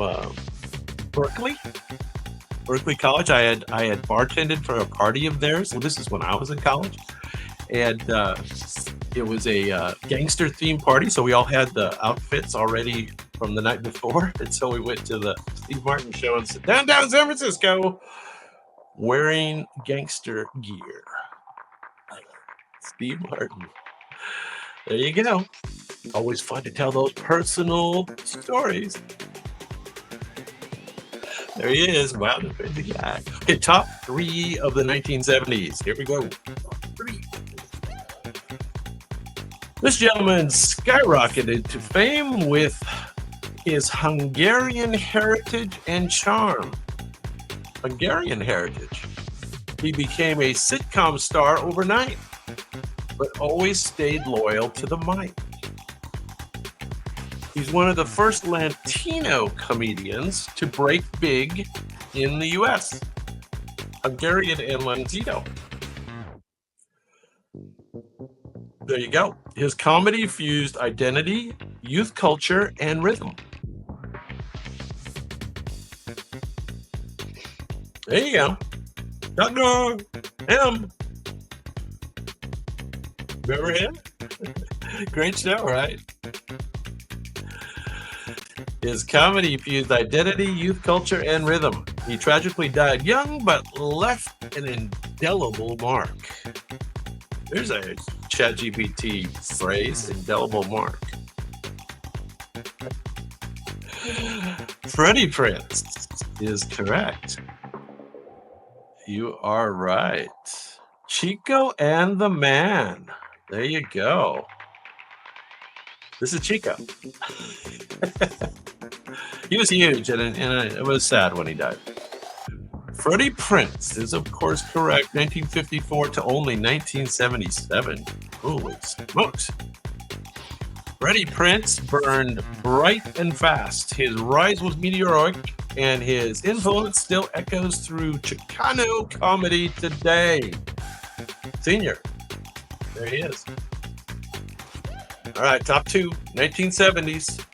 Berkeley College. I had bartended for a party of theirs. Well, this is when I was in college, and it was a gangster themed party. So we all had the outfits already from the night before, and so we went to the Steve Martin show in downtown San Francisco, wearing gangster gear. Steve Martin. There you go. Always fun to tell those personal stories. There he is. Wow, the crazy guy. Okay, top 3 of the 1970s. Here we go. Top 3. This gentleman skyrocketed to fame with his Hungarian heritage and charm. Hungarian heritage. He became a sitcom star overnight, but always stayed loyal to the mic. He's one of the first Latino comedians to break big in the US. Hungarian and Latino. There you go. His comedy fused identity, youth culture, and rhythm. There you go. Dr. M. Remember him? Great show, right? His comedy fused identity, youth culture, and rhythm. He tragically died young, but left an indelible mark. There's a ChatGPT phrase, indelible mark. Freddie Prinze is correct. You are right. Chico and the Man. There you go. This is Chico. He was huge, and it was sad when he died. Freddie Prinze is, of course, correct. 1954 to only 1977. Holy smokes. Freddie Prinze burned bright and fast. His rise was meteoric, and his influence still echoes through Chicano comedy today. Senior. There he is. All right, top 2, 1970s.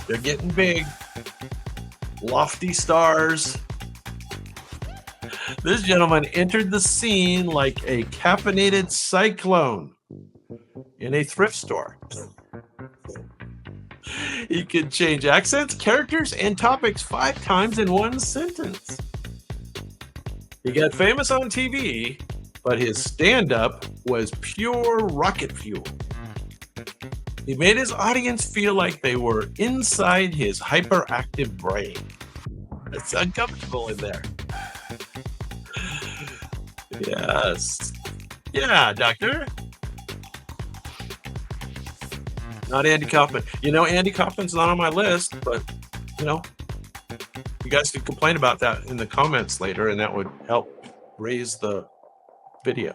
They're getting big. Lofty stars. This gentleman entered the scene like a caffeinated cyclone in a thrift store. He could change accents, characters, and topics 5 times in one sentence. He got famous on TV, but his stand-up was pure rocket fuel. He made his audience feel like they were inside his hyperactive brain. It's uncomfortable in there. Yes. Yeah, doctor. Not Andy Kaufman. You know, Andy Kaufman's not on my list, but, you know, you guys can complain about that in the comments later, and that would help raise the video.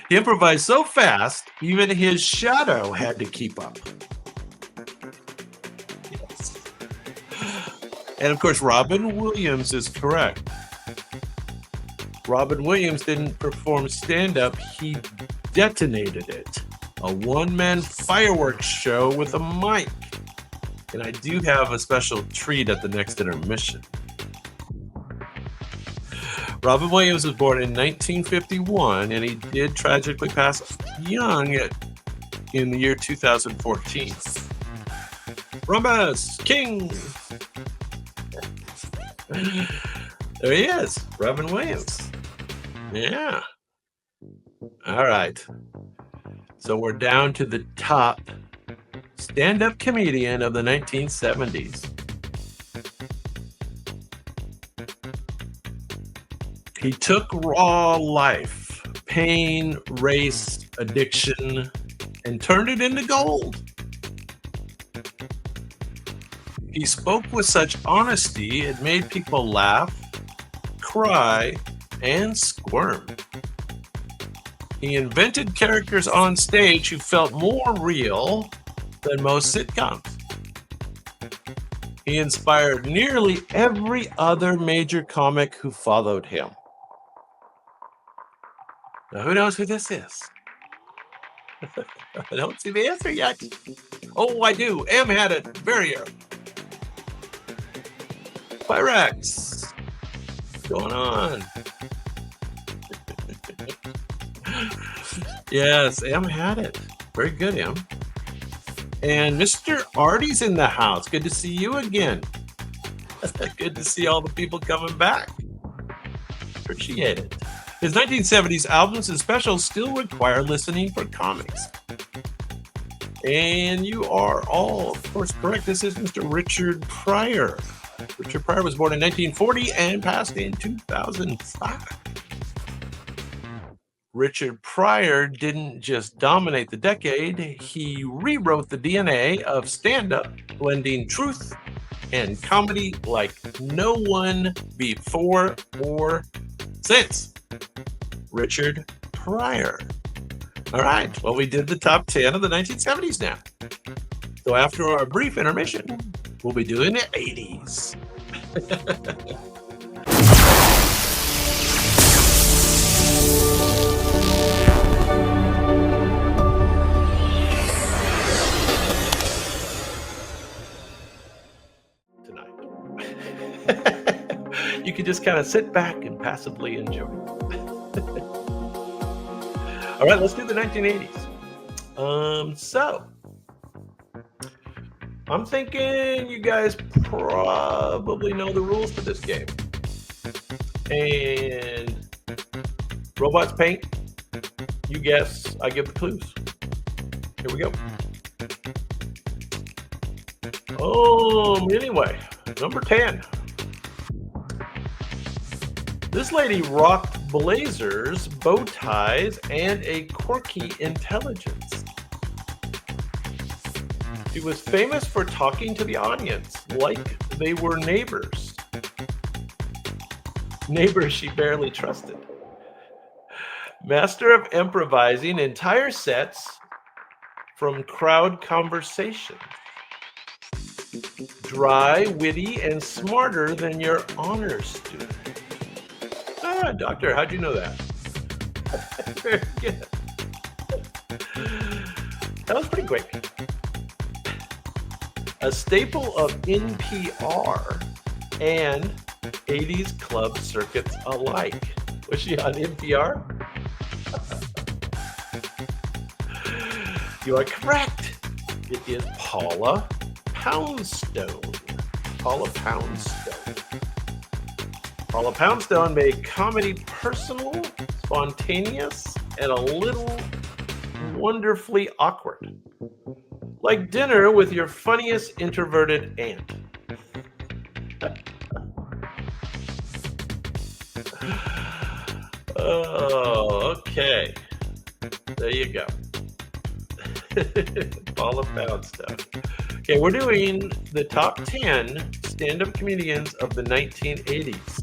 He improvised so fast, even his shadow had to keep up. Yes. And of course, Robin Williams is correct. Robin Williams didn't perform stand-up, he detonated it. A one-man fireworks show with a mic. And I do have a special treat at the next intermission. Robin Williams was born in 1951, and he did tragically pass young in the year 2014. Rumbus King. There he is, Robin Williams. Yeah. All right. So we're down to the top stand-up comedian of the 1970s. He took raw life, pain, race, addiction, and turned it into gold. He spoke with such honesty, it made people laugh, cry, and squirm. He invented characters on stage who felt more real than most sitcoms. He inspired nearly every other major comic who followed him. Now, who knows who this is? I don't see the answer yet. Oh, I do. M had it. Very early. Pyrex. What's going on? Yes, M had it. Very good, M. And Mr. Artie's in the house. Good to see you again. Good to see all the people coming back. Appreciate it. His 1970s albums and specials still require listening for comics. And you are all, of course, correct. This is Mr. Richard Pryor. Richard Pryor was born in 1940 and passed in 2005. Richard Pryor didn't just dominate the decade, he rewrote the DNA of stand-up, blending truth and comedy like no one before or since. Richard Pryor. All right, well, we did the top 10 of the 1970s now. So after our brief intermission, we'll be doing the 80s. You can just kind of sit back and passively enjoy. All right, let's do the 1980s. So I'm thinking you guys probably know the rules to this game. And robots paint. You guess, I give the clues. Here we go. Anyway, number 10. This lady rocked blazers, bow ties, and a quirky intelligence. She was famous for talking to the audience like they were neighbors. Neighbors she barely trusted. Master of improvising entire sets from crowd conversation. Dry, witty, and smarter than your honors student. Doctor, how'd you know that? Very good. That was pretty quick. A staple of NPR and 80s club circuits alike. Was she on NPR? You are correct. It is Paula Poundstone. Paula Poundstone. Paula Poundstone made comedy personal, spontaneous, and a little wonderfully awkward. Like dinner with your funniest introverted aunt. Oh, okay. There you go. Paula Poundstone. Okay, we're doing the top 10 stand-up comedians of the 1980s.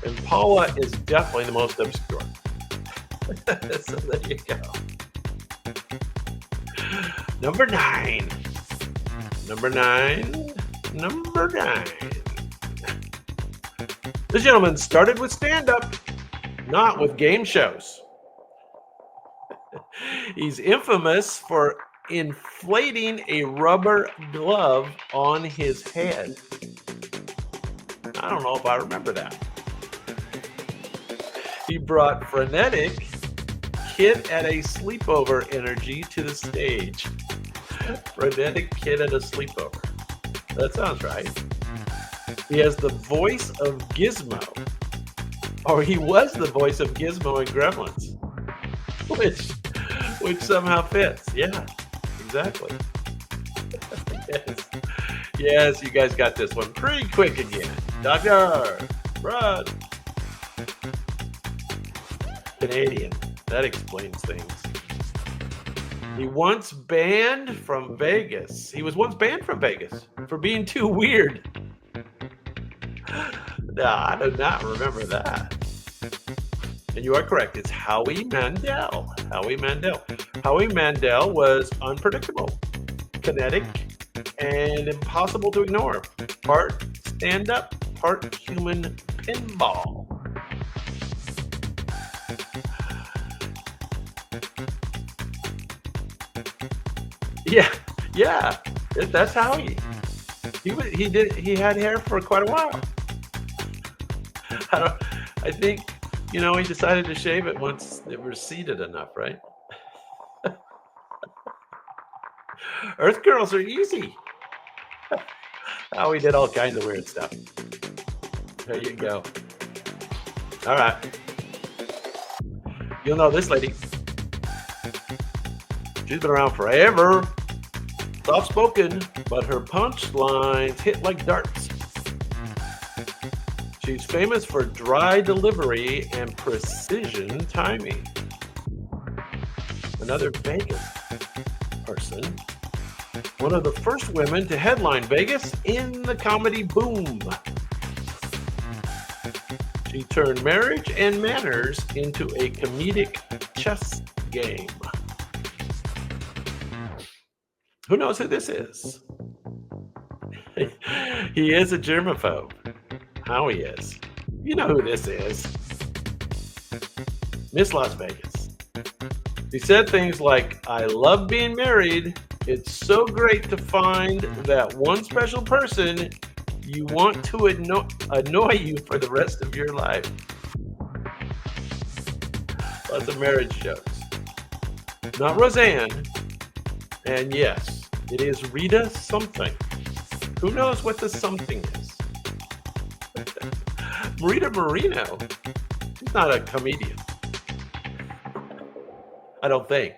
And Paula is definitely the most obscure. So there you go. Number 9. This gentleman started with stand-up, not with game shows. He's infamous for inflating a rubber glove on his head. I don't know if I remember that. He brought frenetic kid at a sleepover energy to the stage. Frenetic kid at a sleepover. That sounds right. He has the voice of Gizmo. Or he was the voice of Gizmo in Gremlins. Which somehow fits. Yeah, exactly. Yes, you guys got this one pretty quick again. Doctor, run. Canadian. That explains things. He once banned from Vegas. He was once banned from Vegas for being too weird. Nah, I do not remember that. And you are correct. It's Howie Mandel. Howie Mandel. Howie Mandel was unpredictable, kinetic, and impossible to ignore. Part stand-up, part human pinball. Yeah. That's Howie. He had hair for quite a while. I think, he decided to shave it once it receded enough, right? Earth girls are easy. Howie did all kinds of weird stuff. There you go. All right. You'll know this lady. She's been around forever. Soft-spoken, but her punchlines hit like darts. She's famous for dry delivery and precision timing. Another Vegas person. One of the first women to headline Vegas in the comedy boom. She turned marriage and manners into a comedic chess game. Who knows who this is? He is a germaphobe. How he is. You know who this is. Miss Las Vegas. He said things like, I love being married. It's so great to find that one special person you want to annoy you for the rest of your life. Lots of marriage jokes. Not Roseanne. And yes, it is Rita something. Who knows what the something is? Rita Moreno. She's not a comedian. I don't think.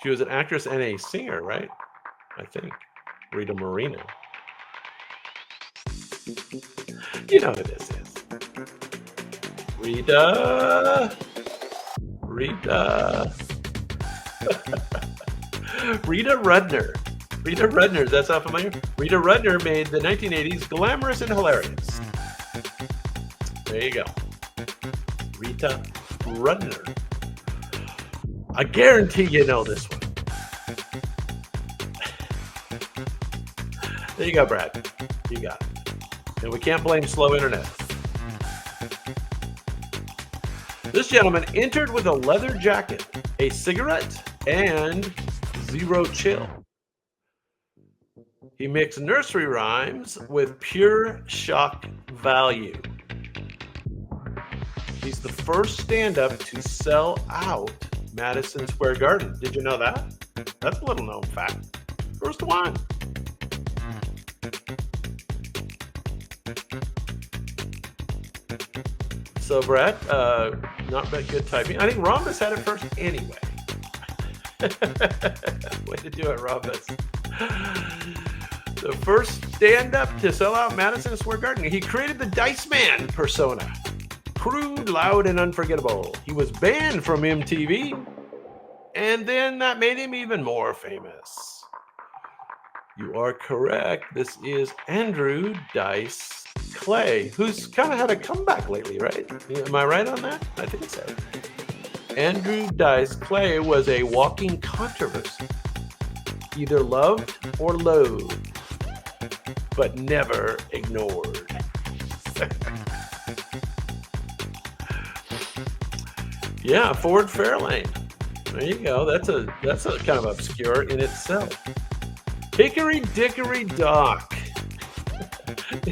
She was an actress and a singer, right? I think. Rita Moreno. You know who this is. Rita. Rita Rudner. Rita Rudner, does that sound familiar? Rita Rudner made the 1980s glamorous and hilarious. There you go. Rita Rudner. I guarantee you know this one. There you go, Brad. You got it. And we can't blame slow internet. This gentleman entered with a leather jacket, a cigarette, and zero chill. He mixed nursery rhymes with pure shock value. He's the first stand-up to sell out Madison Square Garden. Did you know that? That's a little known fact. First one. So, Brett, not bad, good typing. I think Rhombus had it first anyway. Way to do it, Rhombus. The first stand-up to sell out Madison Square Garden. He created the Dice Man persona. Crude, loud, and unforgettable. He was banned from MTV, and then that made him even more famous. You are correct. This is Andrew Dice Clay, who's kind of had a comeback lately, right? Am I right on that? I think so. Andrew Dice Clay was a walking controversy, either loved or loathed, but never ignored. Yeah, Ford Fairlane. There you go. That's a kind of obscure in itself. Hickory Dickory Dock.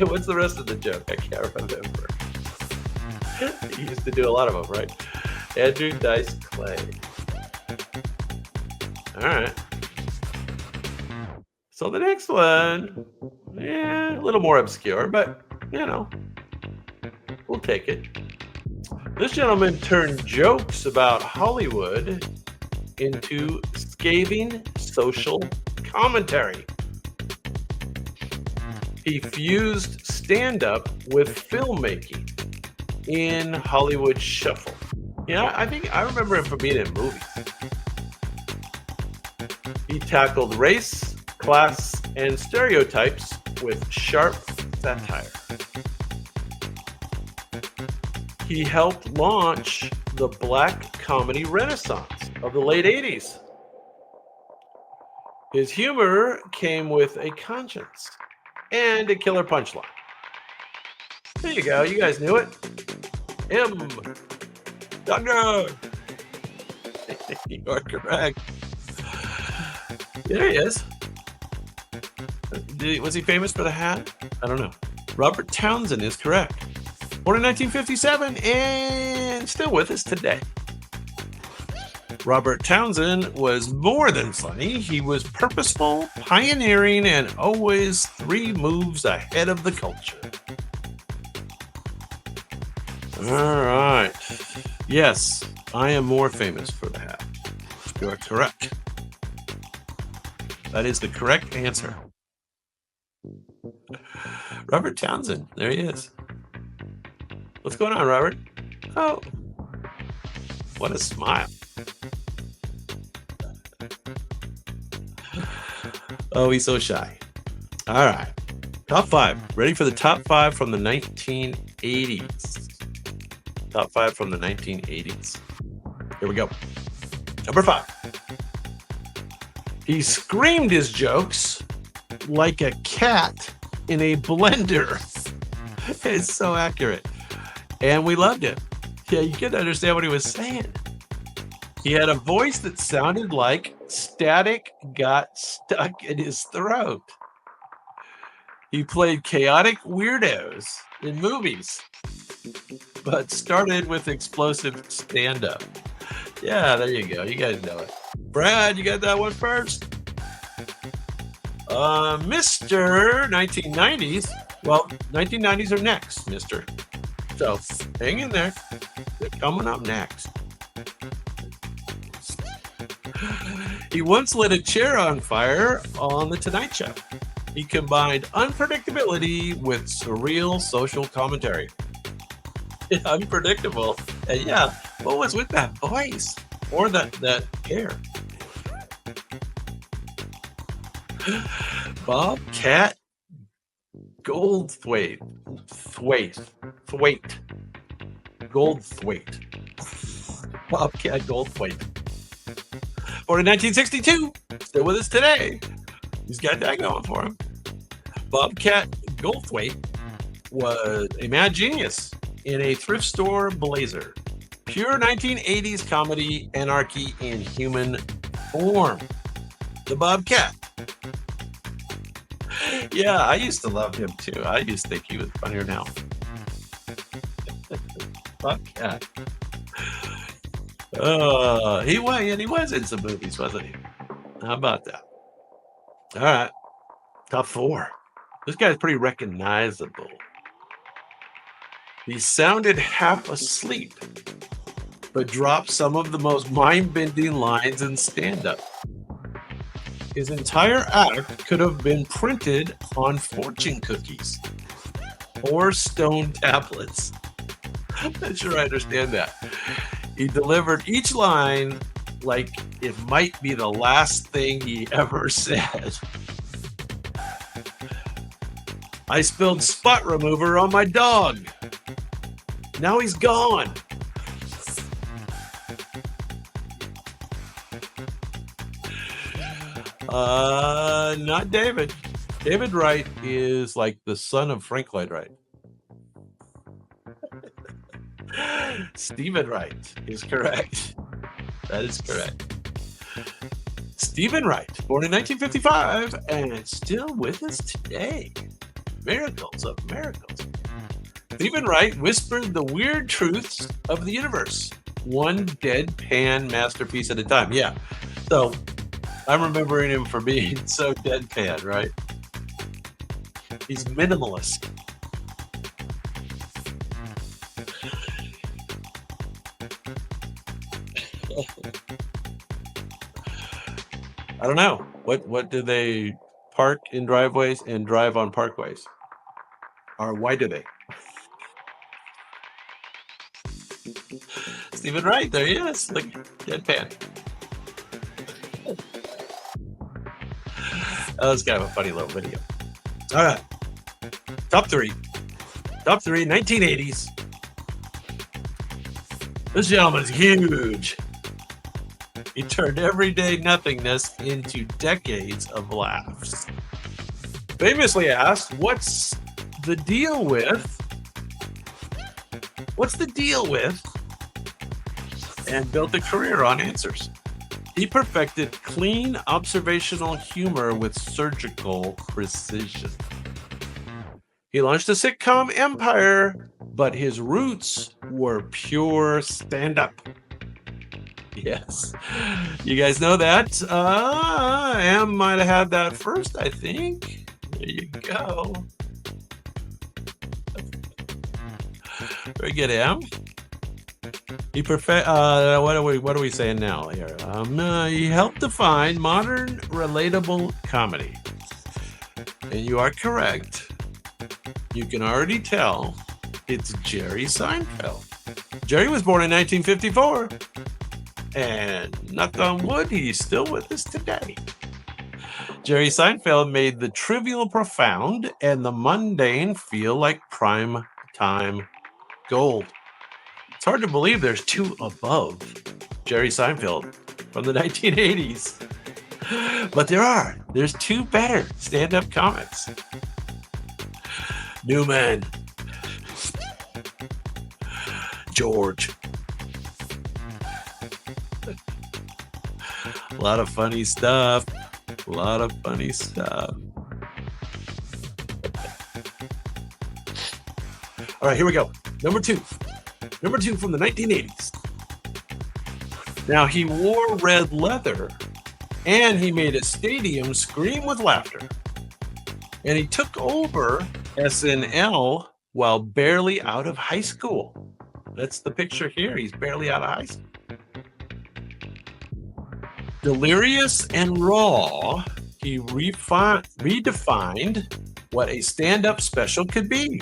What's the rest of the joke? I can't remember. He used to do a lot of them, right? Andrew Dice Clay. All right. So the next one, a little more obscure, but, we'll take it. This gentleman turned jokes about Hollywood into scathing social commentary. He fused stand-up with filmmaking in Hollywood Shuffle. Yeah, I think I remember him from being in movies. He tackled race, class, and stereotypes with sharp satire. He helped launch the black comedy renaissance of the late 80s. His humor came with a conscience and a killer punchline. There you go. You guys knew it. M. Duggar. You are correct. There he is. Was he famous for the hat? I don't know. Robert Townsend is correct. Born in 1957 and still with us today. Robert Townsend was more than funny. He was purposeful, pioneering, and always 3 moves ahead of the culture. All right. Yes, I am more famous for the hat. You are correct. That is the correct answer. Robert Townsend. There he is. What's going on, Robert? Oh, what a smile. Oh, he's so shy. All right. Top 5. Ready for the top 5 from the 1980s? Top 5 from the 1980s. Here we go. Number 5. He screamed his jokes like a cat in a blender. It's so accurate. And we loved it. Yeah, you couldn't understand what he was saying. He had a voice that sounded like static got stuck in his throat. He played chaotic weirdos in movies, but started with explosive stand-up. Yeah, there you go. You guys know it. Brad, you got that one first? Mr. 1990s. Well, 1990s are next, mister. So hang in there. They're coming up next. He once lit a chair on fire on The Tonight Show. He combined unpredictability with surreal social commentary. Unpredictable. And yeah, what was with that voice? Or that hair? Bobcat Goldthwait. Goldthwait. Bobcat Goldthwait. Born in 1962. Still with us today. He's got that going for him. Bobcat Goldthwait was a mad genius in a thrift store blazer. Pure 1980s comedy anarchy in human form. The Bobcat. Yeah, I used to love him too. I used to think he was funnier now. Bobcat. He was in some movies, wasn't he? How about that? All right. Top 4. This guy's pretty recognizable. He sounded half asleep, but dropped some of the most mind-bending lines in stand-up. His entire act could have been printed on fortune cookies or stone tablets. I'm not sure I understand that. He delivered each line like it might be the last thing he ever said. I spilled spot remover on my dog. Now he's gone. Not David. David Wright is like the son of Frank Lloyd Wright. Stephen Wright is correct. That is correct. Stephen Wright, born in 1955 and still with us today. Miracles of miracles. Stephen Wright whispered the weird truths of the universe, one deadpan masterpiece at a time. Yeah. So I'm remembering him for being so deadpan, right? He's minimalist. I don't know. What do they park in driveways and drive on parkways? Or why do they? Stephen Wright, there he is. Look, deadpan. That was kind of a funny little video. All right. Top three. Top three, 1980s. This gentleman's huge. He turned everyday nothingness into decades of laughs. Famously asked, what's the deal with? And built a career on answers. He perfected clean observational humor with surgical precision. He launched a sitcom empire, but his roots were pure stand-up. Yes. You guys know that? Am might have had that first, I think. There you go. Very good, Em. He what are we saying now here? He helped define modern relatable comedy. And you are correct. You can already tell it's Jerry Seinfeld. Jerry was born in 1954. And knock on wood, he's still with us today. Jerry Seinfeld made the trivial profound and the mundane feel like prime time gold. It's hard to believe there's two above Jerry Seinfeld from the 1980s. But there's two better stand-up comics. Newman. George. A lot of funny stuff. All right, here we go. Number two from the 1980s. Now, he wore red leather and he made a stadium scream with laughter. And he took over SNL while barely out of high school. That's the picture here. He's barely out of high school. Delirious and raw, he redefined what a stand-up special could be.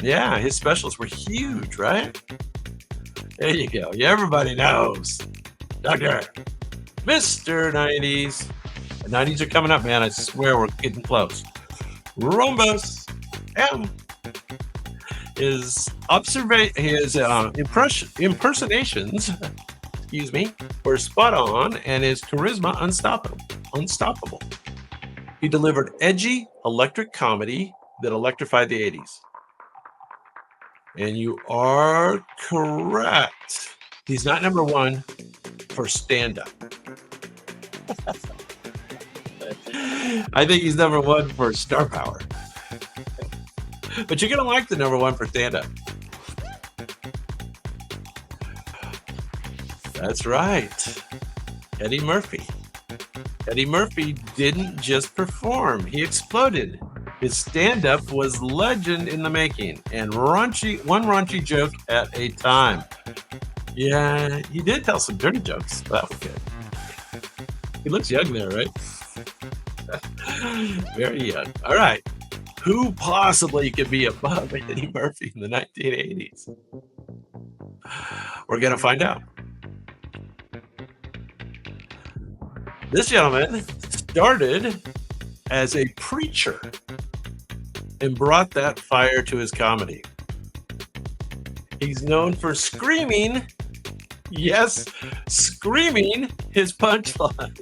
Yeah, his specials were huge, right? There you go. Yeah, everybody knows. Dr. Mr. 90s. The 90s are coming up, man. I swear we're getting close. Rhombus M. His impersonations, were spot on, and his charisma unstoppable. He delivered edgy, electric comedy that electrified the 80s. And you are correct. He's not number one for stand-up. I think he's number one for star power. But you're going to like the number one for stand-up. That's right. Eddie Murphy. Eddie Murphy didn't just perform. He exploded. His stand-up was legend in the making, and one raunchy joke at a time. Yeah, he did tell some dirty jokes. That was good. He looks young there, right? Very young. All right. Who possibly could be above Eddie Murphy in the 1980s? We're going to find out. This gentleman started as a preacher and brought that fire to his comedy. He's known for screaming, yes, screaming his punchline.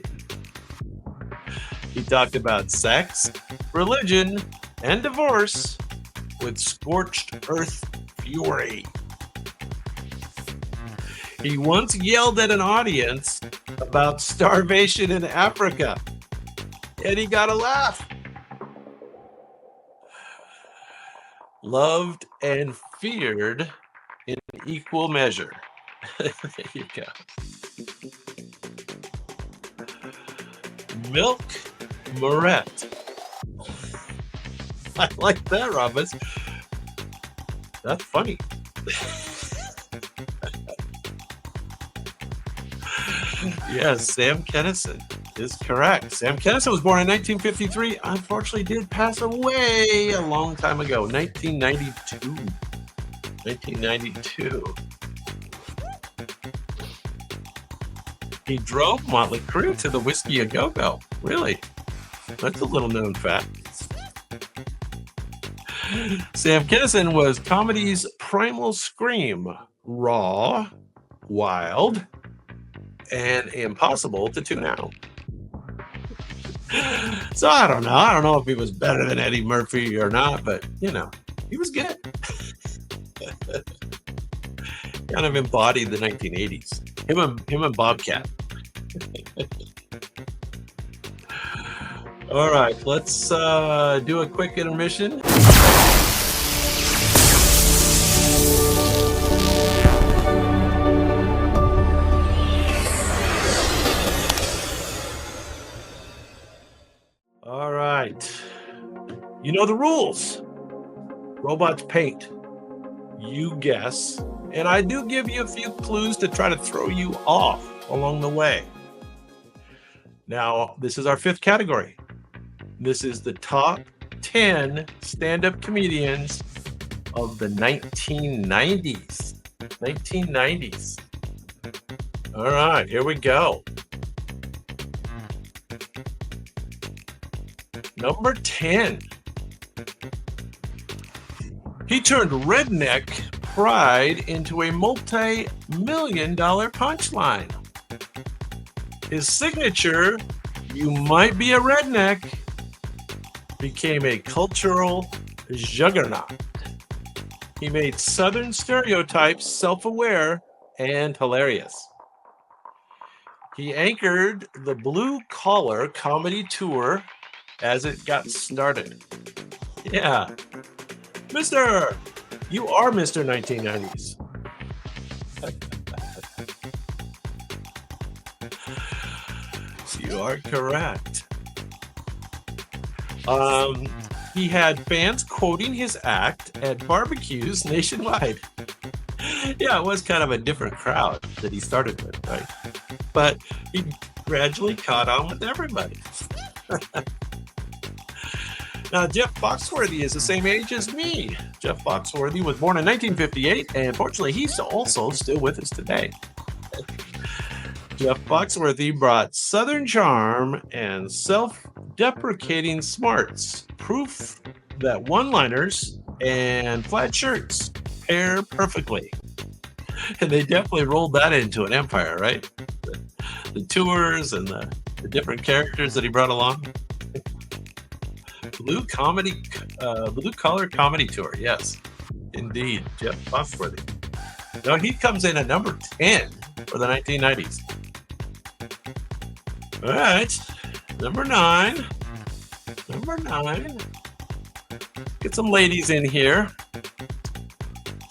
He talked about sex, religion, and divorce with scorched earth fury. He once yelled at an audience about starvation in Africa, and he got a laugh. Loved and feared in equal measure. There you go. Milk Moret. I like that, Robin. That's funny. Yes, Sam Kinison is correct. Sam Kinison was born in 1953. Unfortunately, did pass away a long time ago, 1992. He drove Motley Crue to the Whiskey A Go-Go. Really? That's a little known fact. Sam Kinison was comedy's primal scream, raw, wild, and impossible to tune out. So I don't know. I don't know if he was better than Eddie Murphy or not, but he was good. Kind of embodied the 1980s. Him and Bobcat. All right, let's do a quick intermission. All right. You know the rules. Robots paint. You guess. And I do give you a few clues to try to throw you off along the way. Now, this is our fifth category. This is the top 10 stand-up comedians of the 1990s. 1990s. All right, here we go. Number 10. He turned redneck pride into a multi-million-dollar punchline. His signature, "You might be a redneck," became a cultural juggernaut. He made Southern stereotypes self-aware and hilarious. He anchored the Blue Collar comedy tour as it got started. Yeah. Mister, you are Mr. 1990s. So you are correct. He had fans quoting his act at barbecues nationwide. Yeah, it was kind of a different crowd that he started with, right? But he gradually caught on with everybody. Now, Jeff Foxworthy is the same age as me. Jeff Foxworthy was born in 1958, and fortunately, he's also still with us today. Jeff Foxworthy brought Southern charm and self-deprecating smarts, proof that one-liners and flat shirts pair perfectly. And they definitely rolled that into an empire, right? The tours and the different characters that he brought along. Blue Collar Comedy Tour. Yes, indeed. Jeff Foxworthy. Now he comes in at number 10 for the 1990s. All right. Number 9. Get some ladies in here.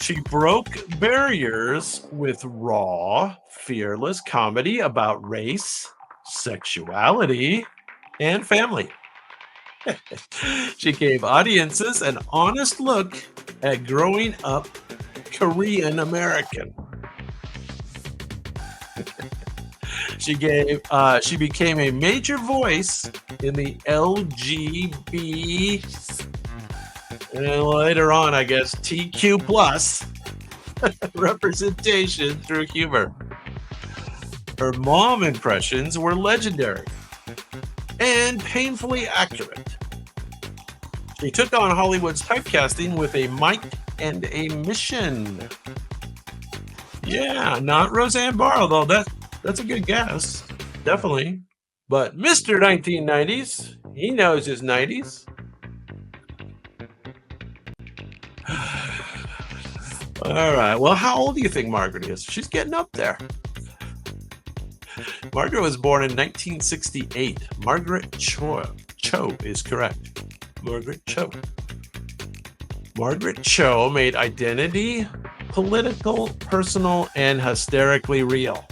She broke barriers with raw, fearless comedy about race, sexuality, and family. She gave audiences an honest look at growing up Korean American. She became a major voice in the LGB, and later on, I guess, TQ plus representation through humor. Her mom impressions were legendary and painfully accurate. She took on Hollywood's typecasting with a mic and a mission. Yeah, not Roseanne Barr, though. That's a good guess. Definitely. But Mr. 1990s, he knows his 90s. All right. Well, how old do you think Margaret is? She's getting up there. Margaret was born in 1968. Margaret Cho is correct. Margaret Cho. Margaret Cho made Identity political, personal, and hysterically real.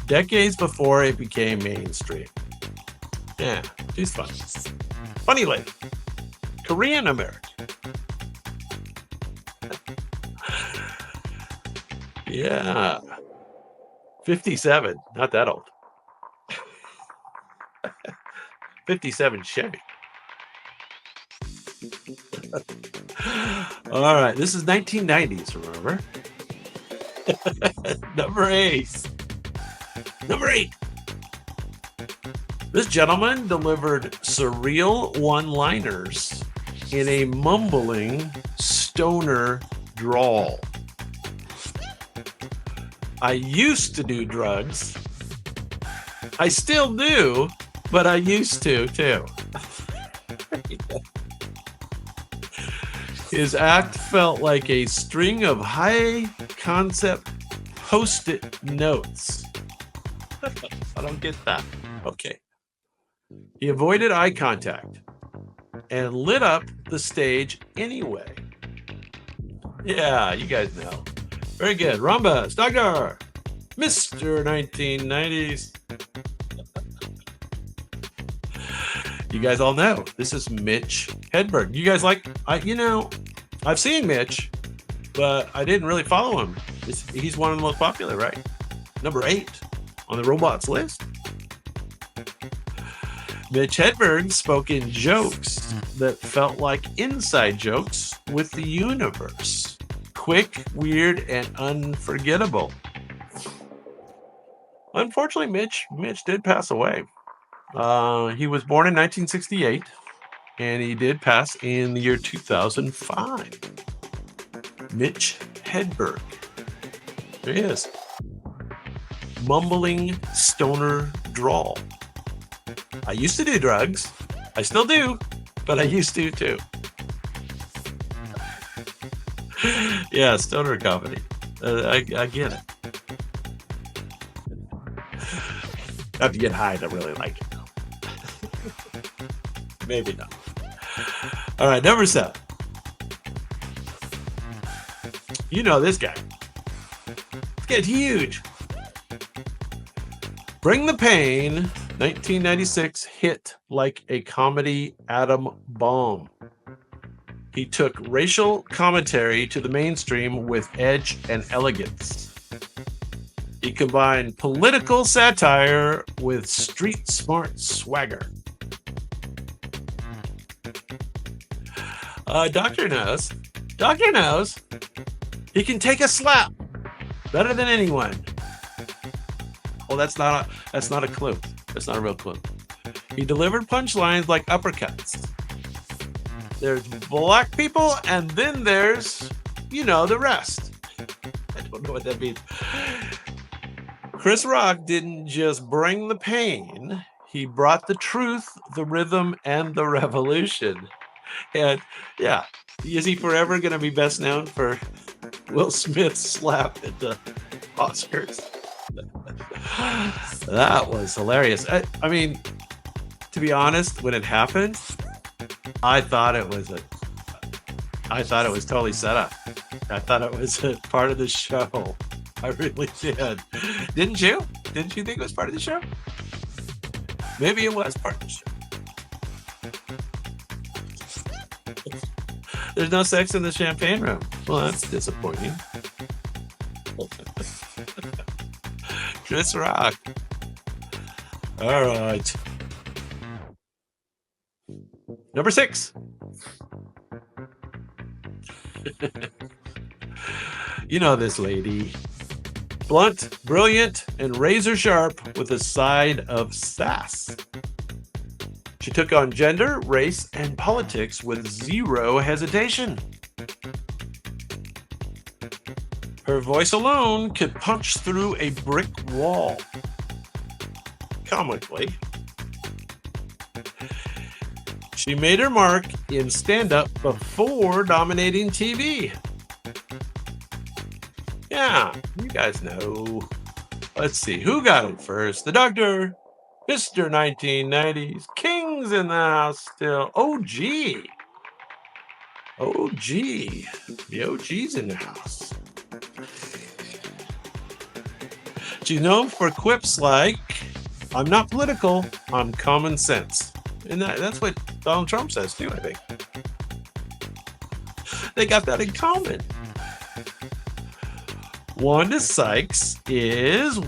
Decades before it became mainstream. Yeah, she's funny. Funny lady. Korean American. Yeah. 57. Not that old. 57 Chevy. All right. This is 1990s, remember? Number 8. Number 8. This gentleman delivered surreal one-liners in a mumbling stoner drawl. I used to do drugs. I still do, but I used to too. His act felt like a string of high-concept Post-it notes. I don't get that. Okay. He avoided eye contact and lit up the stage anyway. Yeah, you guys know. Very good. Rhombus, Doctor, Mr. 1990s. You guys all know this is Mitch Hedberg. You guys like, I've seen Mitch, but I didn't really follow him. He's one of the most popular, right? Number 8 on the robots list. Mitch Hedberg spoke in jokes that felt like inside jokes with the universe. Quick, weird, and unforgettable. Unfortunately, Mitch did pass away. He was born in 1968, and he did pass in the year 2005. Mitch Hedberg. There he is. Mumbling stoner drawl. I used to do drugs. I still do, but I used to too. Yeah, stoner comedy. I get it. I have to get high to really like it. Maybe not. All right, number 7. You know this guy. This guy's huge. Bring the Pain, 1996 hit like a comedy atom bomb. He took racial commentary to the mainstream with edge and elegance. He combined political satire with street smart swagger. Doctor knows he can take a slap better than anyone. Well, that's not a clue. That's not a real clue. He delivered punchlines like uppercuts. There's black people, and then there's, the rest. I don't know what that means. Chris Rock didn't just bring the pain. He brought the truth, the rhythm, and the revolution. And yeah, is he forever going to be best known for Will Smith's slap at the Oscars? That was hilarious. I mean, to be honest, when it happened, I thought it was totally set up. I thought it was a part of the show. I really did. Didn't you? Didn't you think it was part of the show? Maybe it was part of the show. There's no sex in the champagne room. Well, that's disappointing. Chris Rock. All right. Number 6. You know this lady. Blunt, brilliant, and razor sharp with a side of sass. She took on gender, race, and politics with zero hesitation. Her voice alone could punch through a brick wall. Comically. She made her mark in stand-up before dominating TV. Yeah, you guys know. Let's see, who got it first? The Doctor, Mr. 1990s, King's in the house still. OG. The OG's in the house. She's known for quips like, I'm not political, I'm common sense. And that's what Donald Trump says too, I think. They got that in common. Wanda Sykes is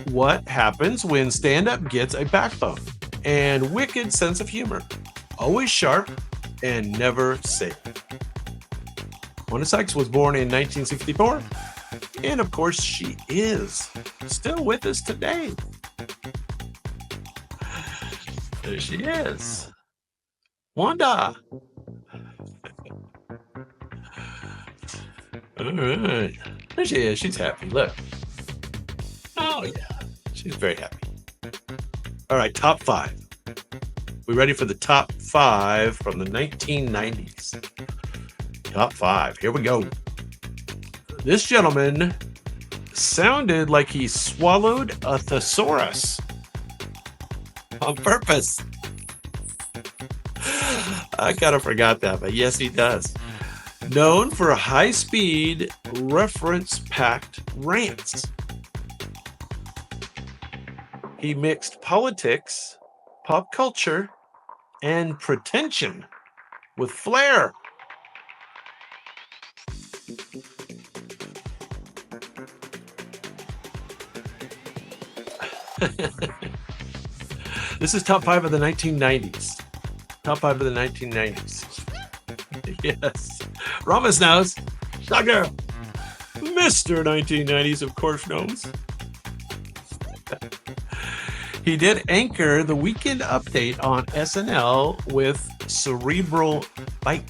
what happens when stand-up gets a backbone and wicked sense of humor. Always sharp and never safe. Wanda Sykes was born in 1964 And of course, she is still with us today. There she is. Wanda. All right. There she is. She's happy. Look. Oh, yeah. She's very happy. All right. Top 5. We ready for the top 5 from the 1990s? Top 5. Here we go. This gentleman sounded like he swallowed a thesaurus on purpose. I kind of forgot that, but yes, he does. Known for high-speed, reference-packed rants. He mixed politics, pop culture, and pretension with flair. This is top 5 of the 1990s. Top 5 of the 1990s. Yes. Ramos knows. Shocker. Mr. 1990s, of course, knows. He did anchor the weekend update on SNL with cerebral bite.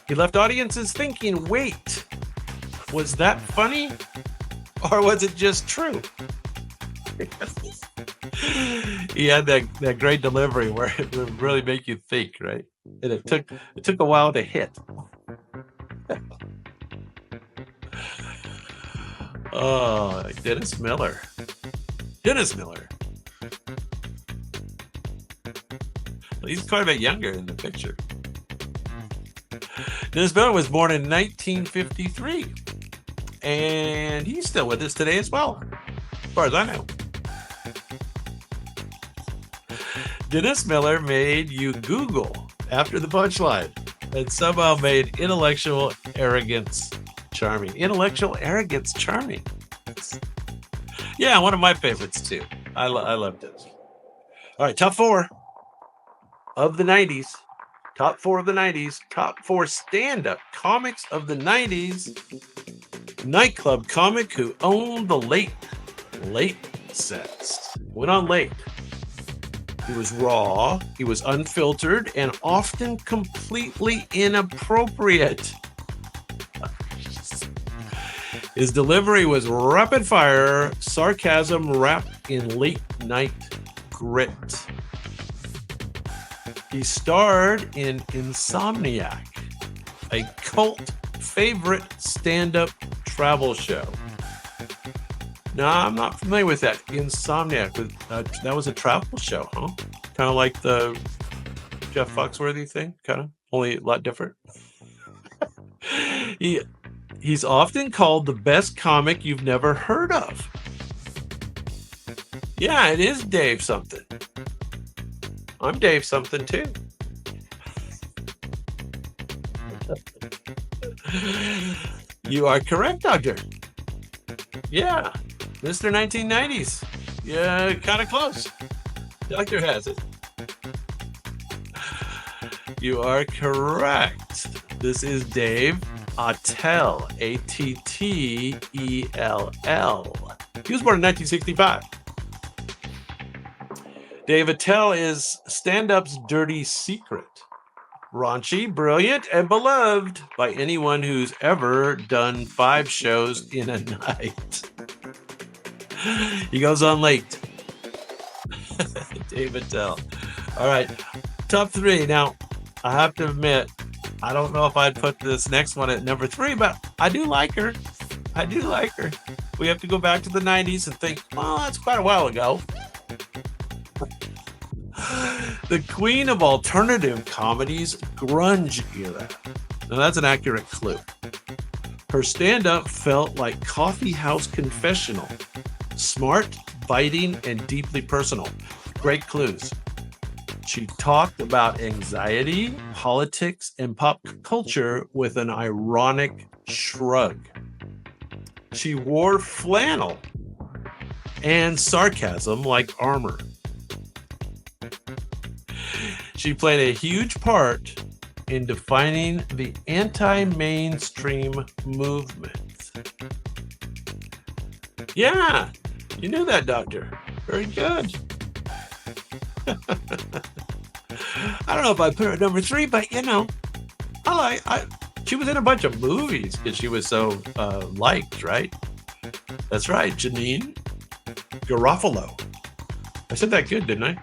He left audiences thinking, wait, was that funny? Or was it just true? He had that great delivery where it would really make you think, right? And it took a while to hit. Oh, Dennis Miller. Dennis Miller. Well, he's quite a bit younger in the picture. Dennis Miller was born in 1953. And he's still with us today as well, as far as I know. Dennis Miller made you Google after the punchline and somehow made intellectual arrogance charming. Intellectual arrogance charming. Yeah, one of my favorites too. I love this. All right, top 4 of the 90s. Top 4 of the 90s. Top 4 stand-up comics of the 90s. Nightclub comic who owned the late sets. Went on late. He was raw, he was unfiltered, and often completely inappropriate. His delivery was rapid fire, sarcasm wrapped in late night grit. He starred in Insomniac, a cult favorite stand-up travel show. No, I'm not familiar with that. Insomniac. That was a travel show, huh? Kind of like the Jeff Foxworthy thing, kind of, only a lot different. He's often called the best comic you've never heard of. Yeah, it is Dave something. I'm Dave something too. You are correct, Doctor. Yeah, Mr. 1990s. Yeah, kind of close. Doctor has it. You are correct. This is Dave Attell. Attell. He was born in 1965. Dave Attell is stand-up's dirty secret. Raunchy, brilliant, and beloved by anyone who's ever done 5 shows in a night. He goes on late. Dave Attell. All right, top 3. Now, I have to admit, I don't know if I'd put this next one at number 3, but I do like her. I do like her. We have to go back to the 90s and think, well, that's quite a while ago. The queen of alternative comedies, grunge era. Now that's an accurate clue. Her stand-up felt like coffee house confessional. Smart, biting, and deeply personal. Great clues. She talked about anxiety, politics, and pop culture with an ironic shrug. She wore flannel and sarcasm like armor. She played a huge part in defining the anti-mainstream movement. Yeah, you knew that, Doctor. Very good. I don't know if I put her at number 3, but she was in a bunch of movies because she was so liked, right? That's right, Janine Garofalo. I said that good, didn't I?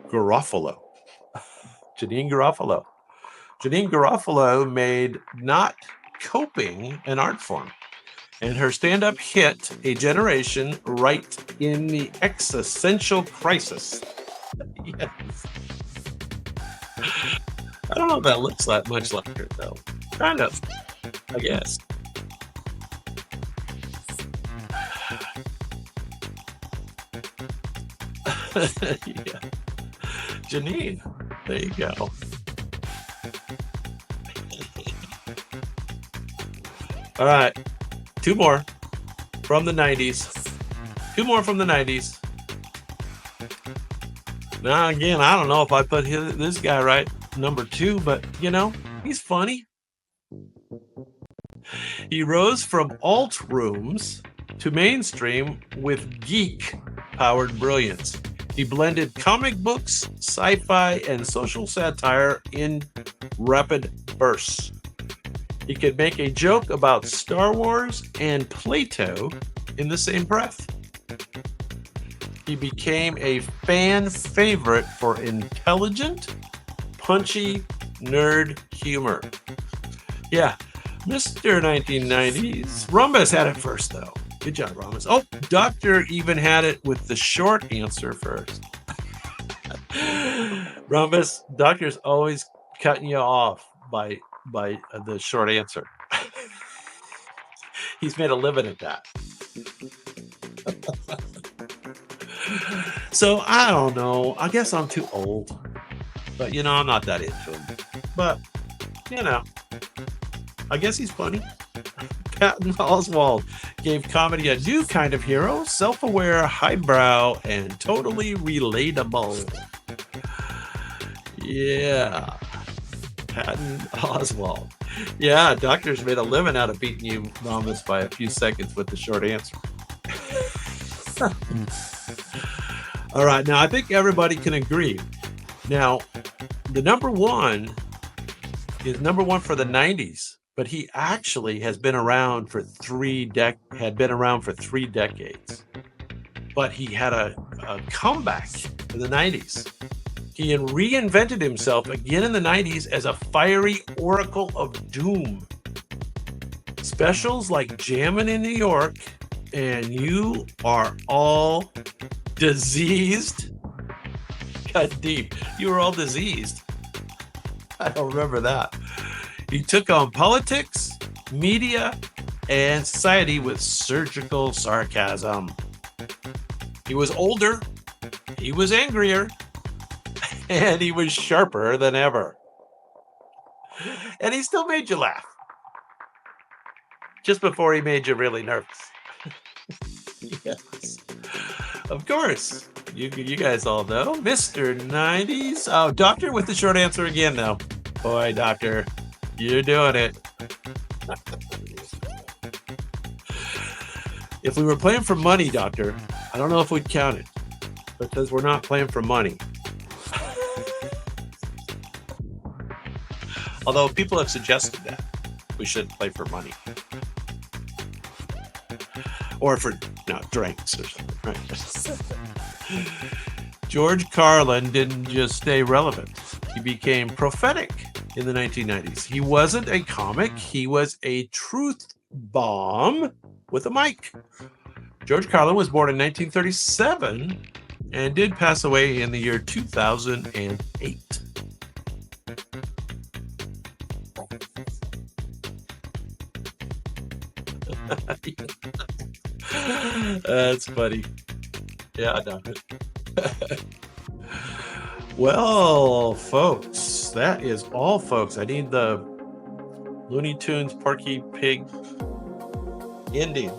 Garofalo. Janine Garofalo. Janine Garofalo made not coping an art form, and her stand-up hit a generation right in the existential crisis. Yes. I don't know if that looks that much like her, though. Kind of, I guess. Yeah. Janine, there you go. All right, 2 more from the 90s. 2 more from the 90s. Now, again, I don't know if I put this guy right, number 2, but, he's funny. He rose from alt rooms to mainstream with geek-powered brilliance. He blended comic books, sci-fi, and social satire in rapid bursts. He could make a joke about Star Wars and Plato in the same breath. He became a fan favorite for intelligent, punchy, nerd humor. Yeah, Mr. 1990s. Rhombus had it first, though. Good job, Rhombus. Oh, Doctor even had it with the short answer first. Rhombus, Doctor's always cutting you off by the short answer. He's made a living at that. So I don't know. I guess I'm too old. But I'm not that into him. But I guess he's funny. Patton Oswalt gave comedy a new kind of hero, self-aware, highbrow, and totally relatable. Yeah. Patton Oswalt. Yeah, Doctor's made a living out of beating you, Rhombus, by a few seconds with the short answer. All right, now I think everybody can agree. Now, the number 1 is number 1 for the 90s, but he actually has been around for 3 decades. But he had a comeback in the 90s. He reinvented himself again in the 90s as a fiery oracle of doom. Specials like Jammin' in New York and You Are All Diseased. Cut deep. You were all diseased. I don't remember that. He took on politics, media, and society with surgical sarcasm. He was older, he was angrier, and he was sharper than ever. And he still made you laugh. Just before he made you really nervous. Yes. Of course. You guys all know. Mr. 90s. Oh, Doctor with the short answer again, though. Boy, Doctor, you're doing it. If we were playing for money, Doctor, I don't know if we'd count it. Because we're not playing for money. Although people have suggested that we should play for money. Or for drinks or something, right? George Carlin didn't just stay relevant. He became prophetic in the 1990s. He wasn't a comic. He was a truth bomb with a mic. George Carlin was born in 1937 and did pass away in the year 2008. That's funny. Yeah, I know it. Well, folks, that is all, folks. I need the Looney Tunes Porky Pig ending.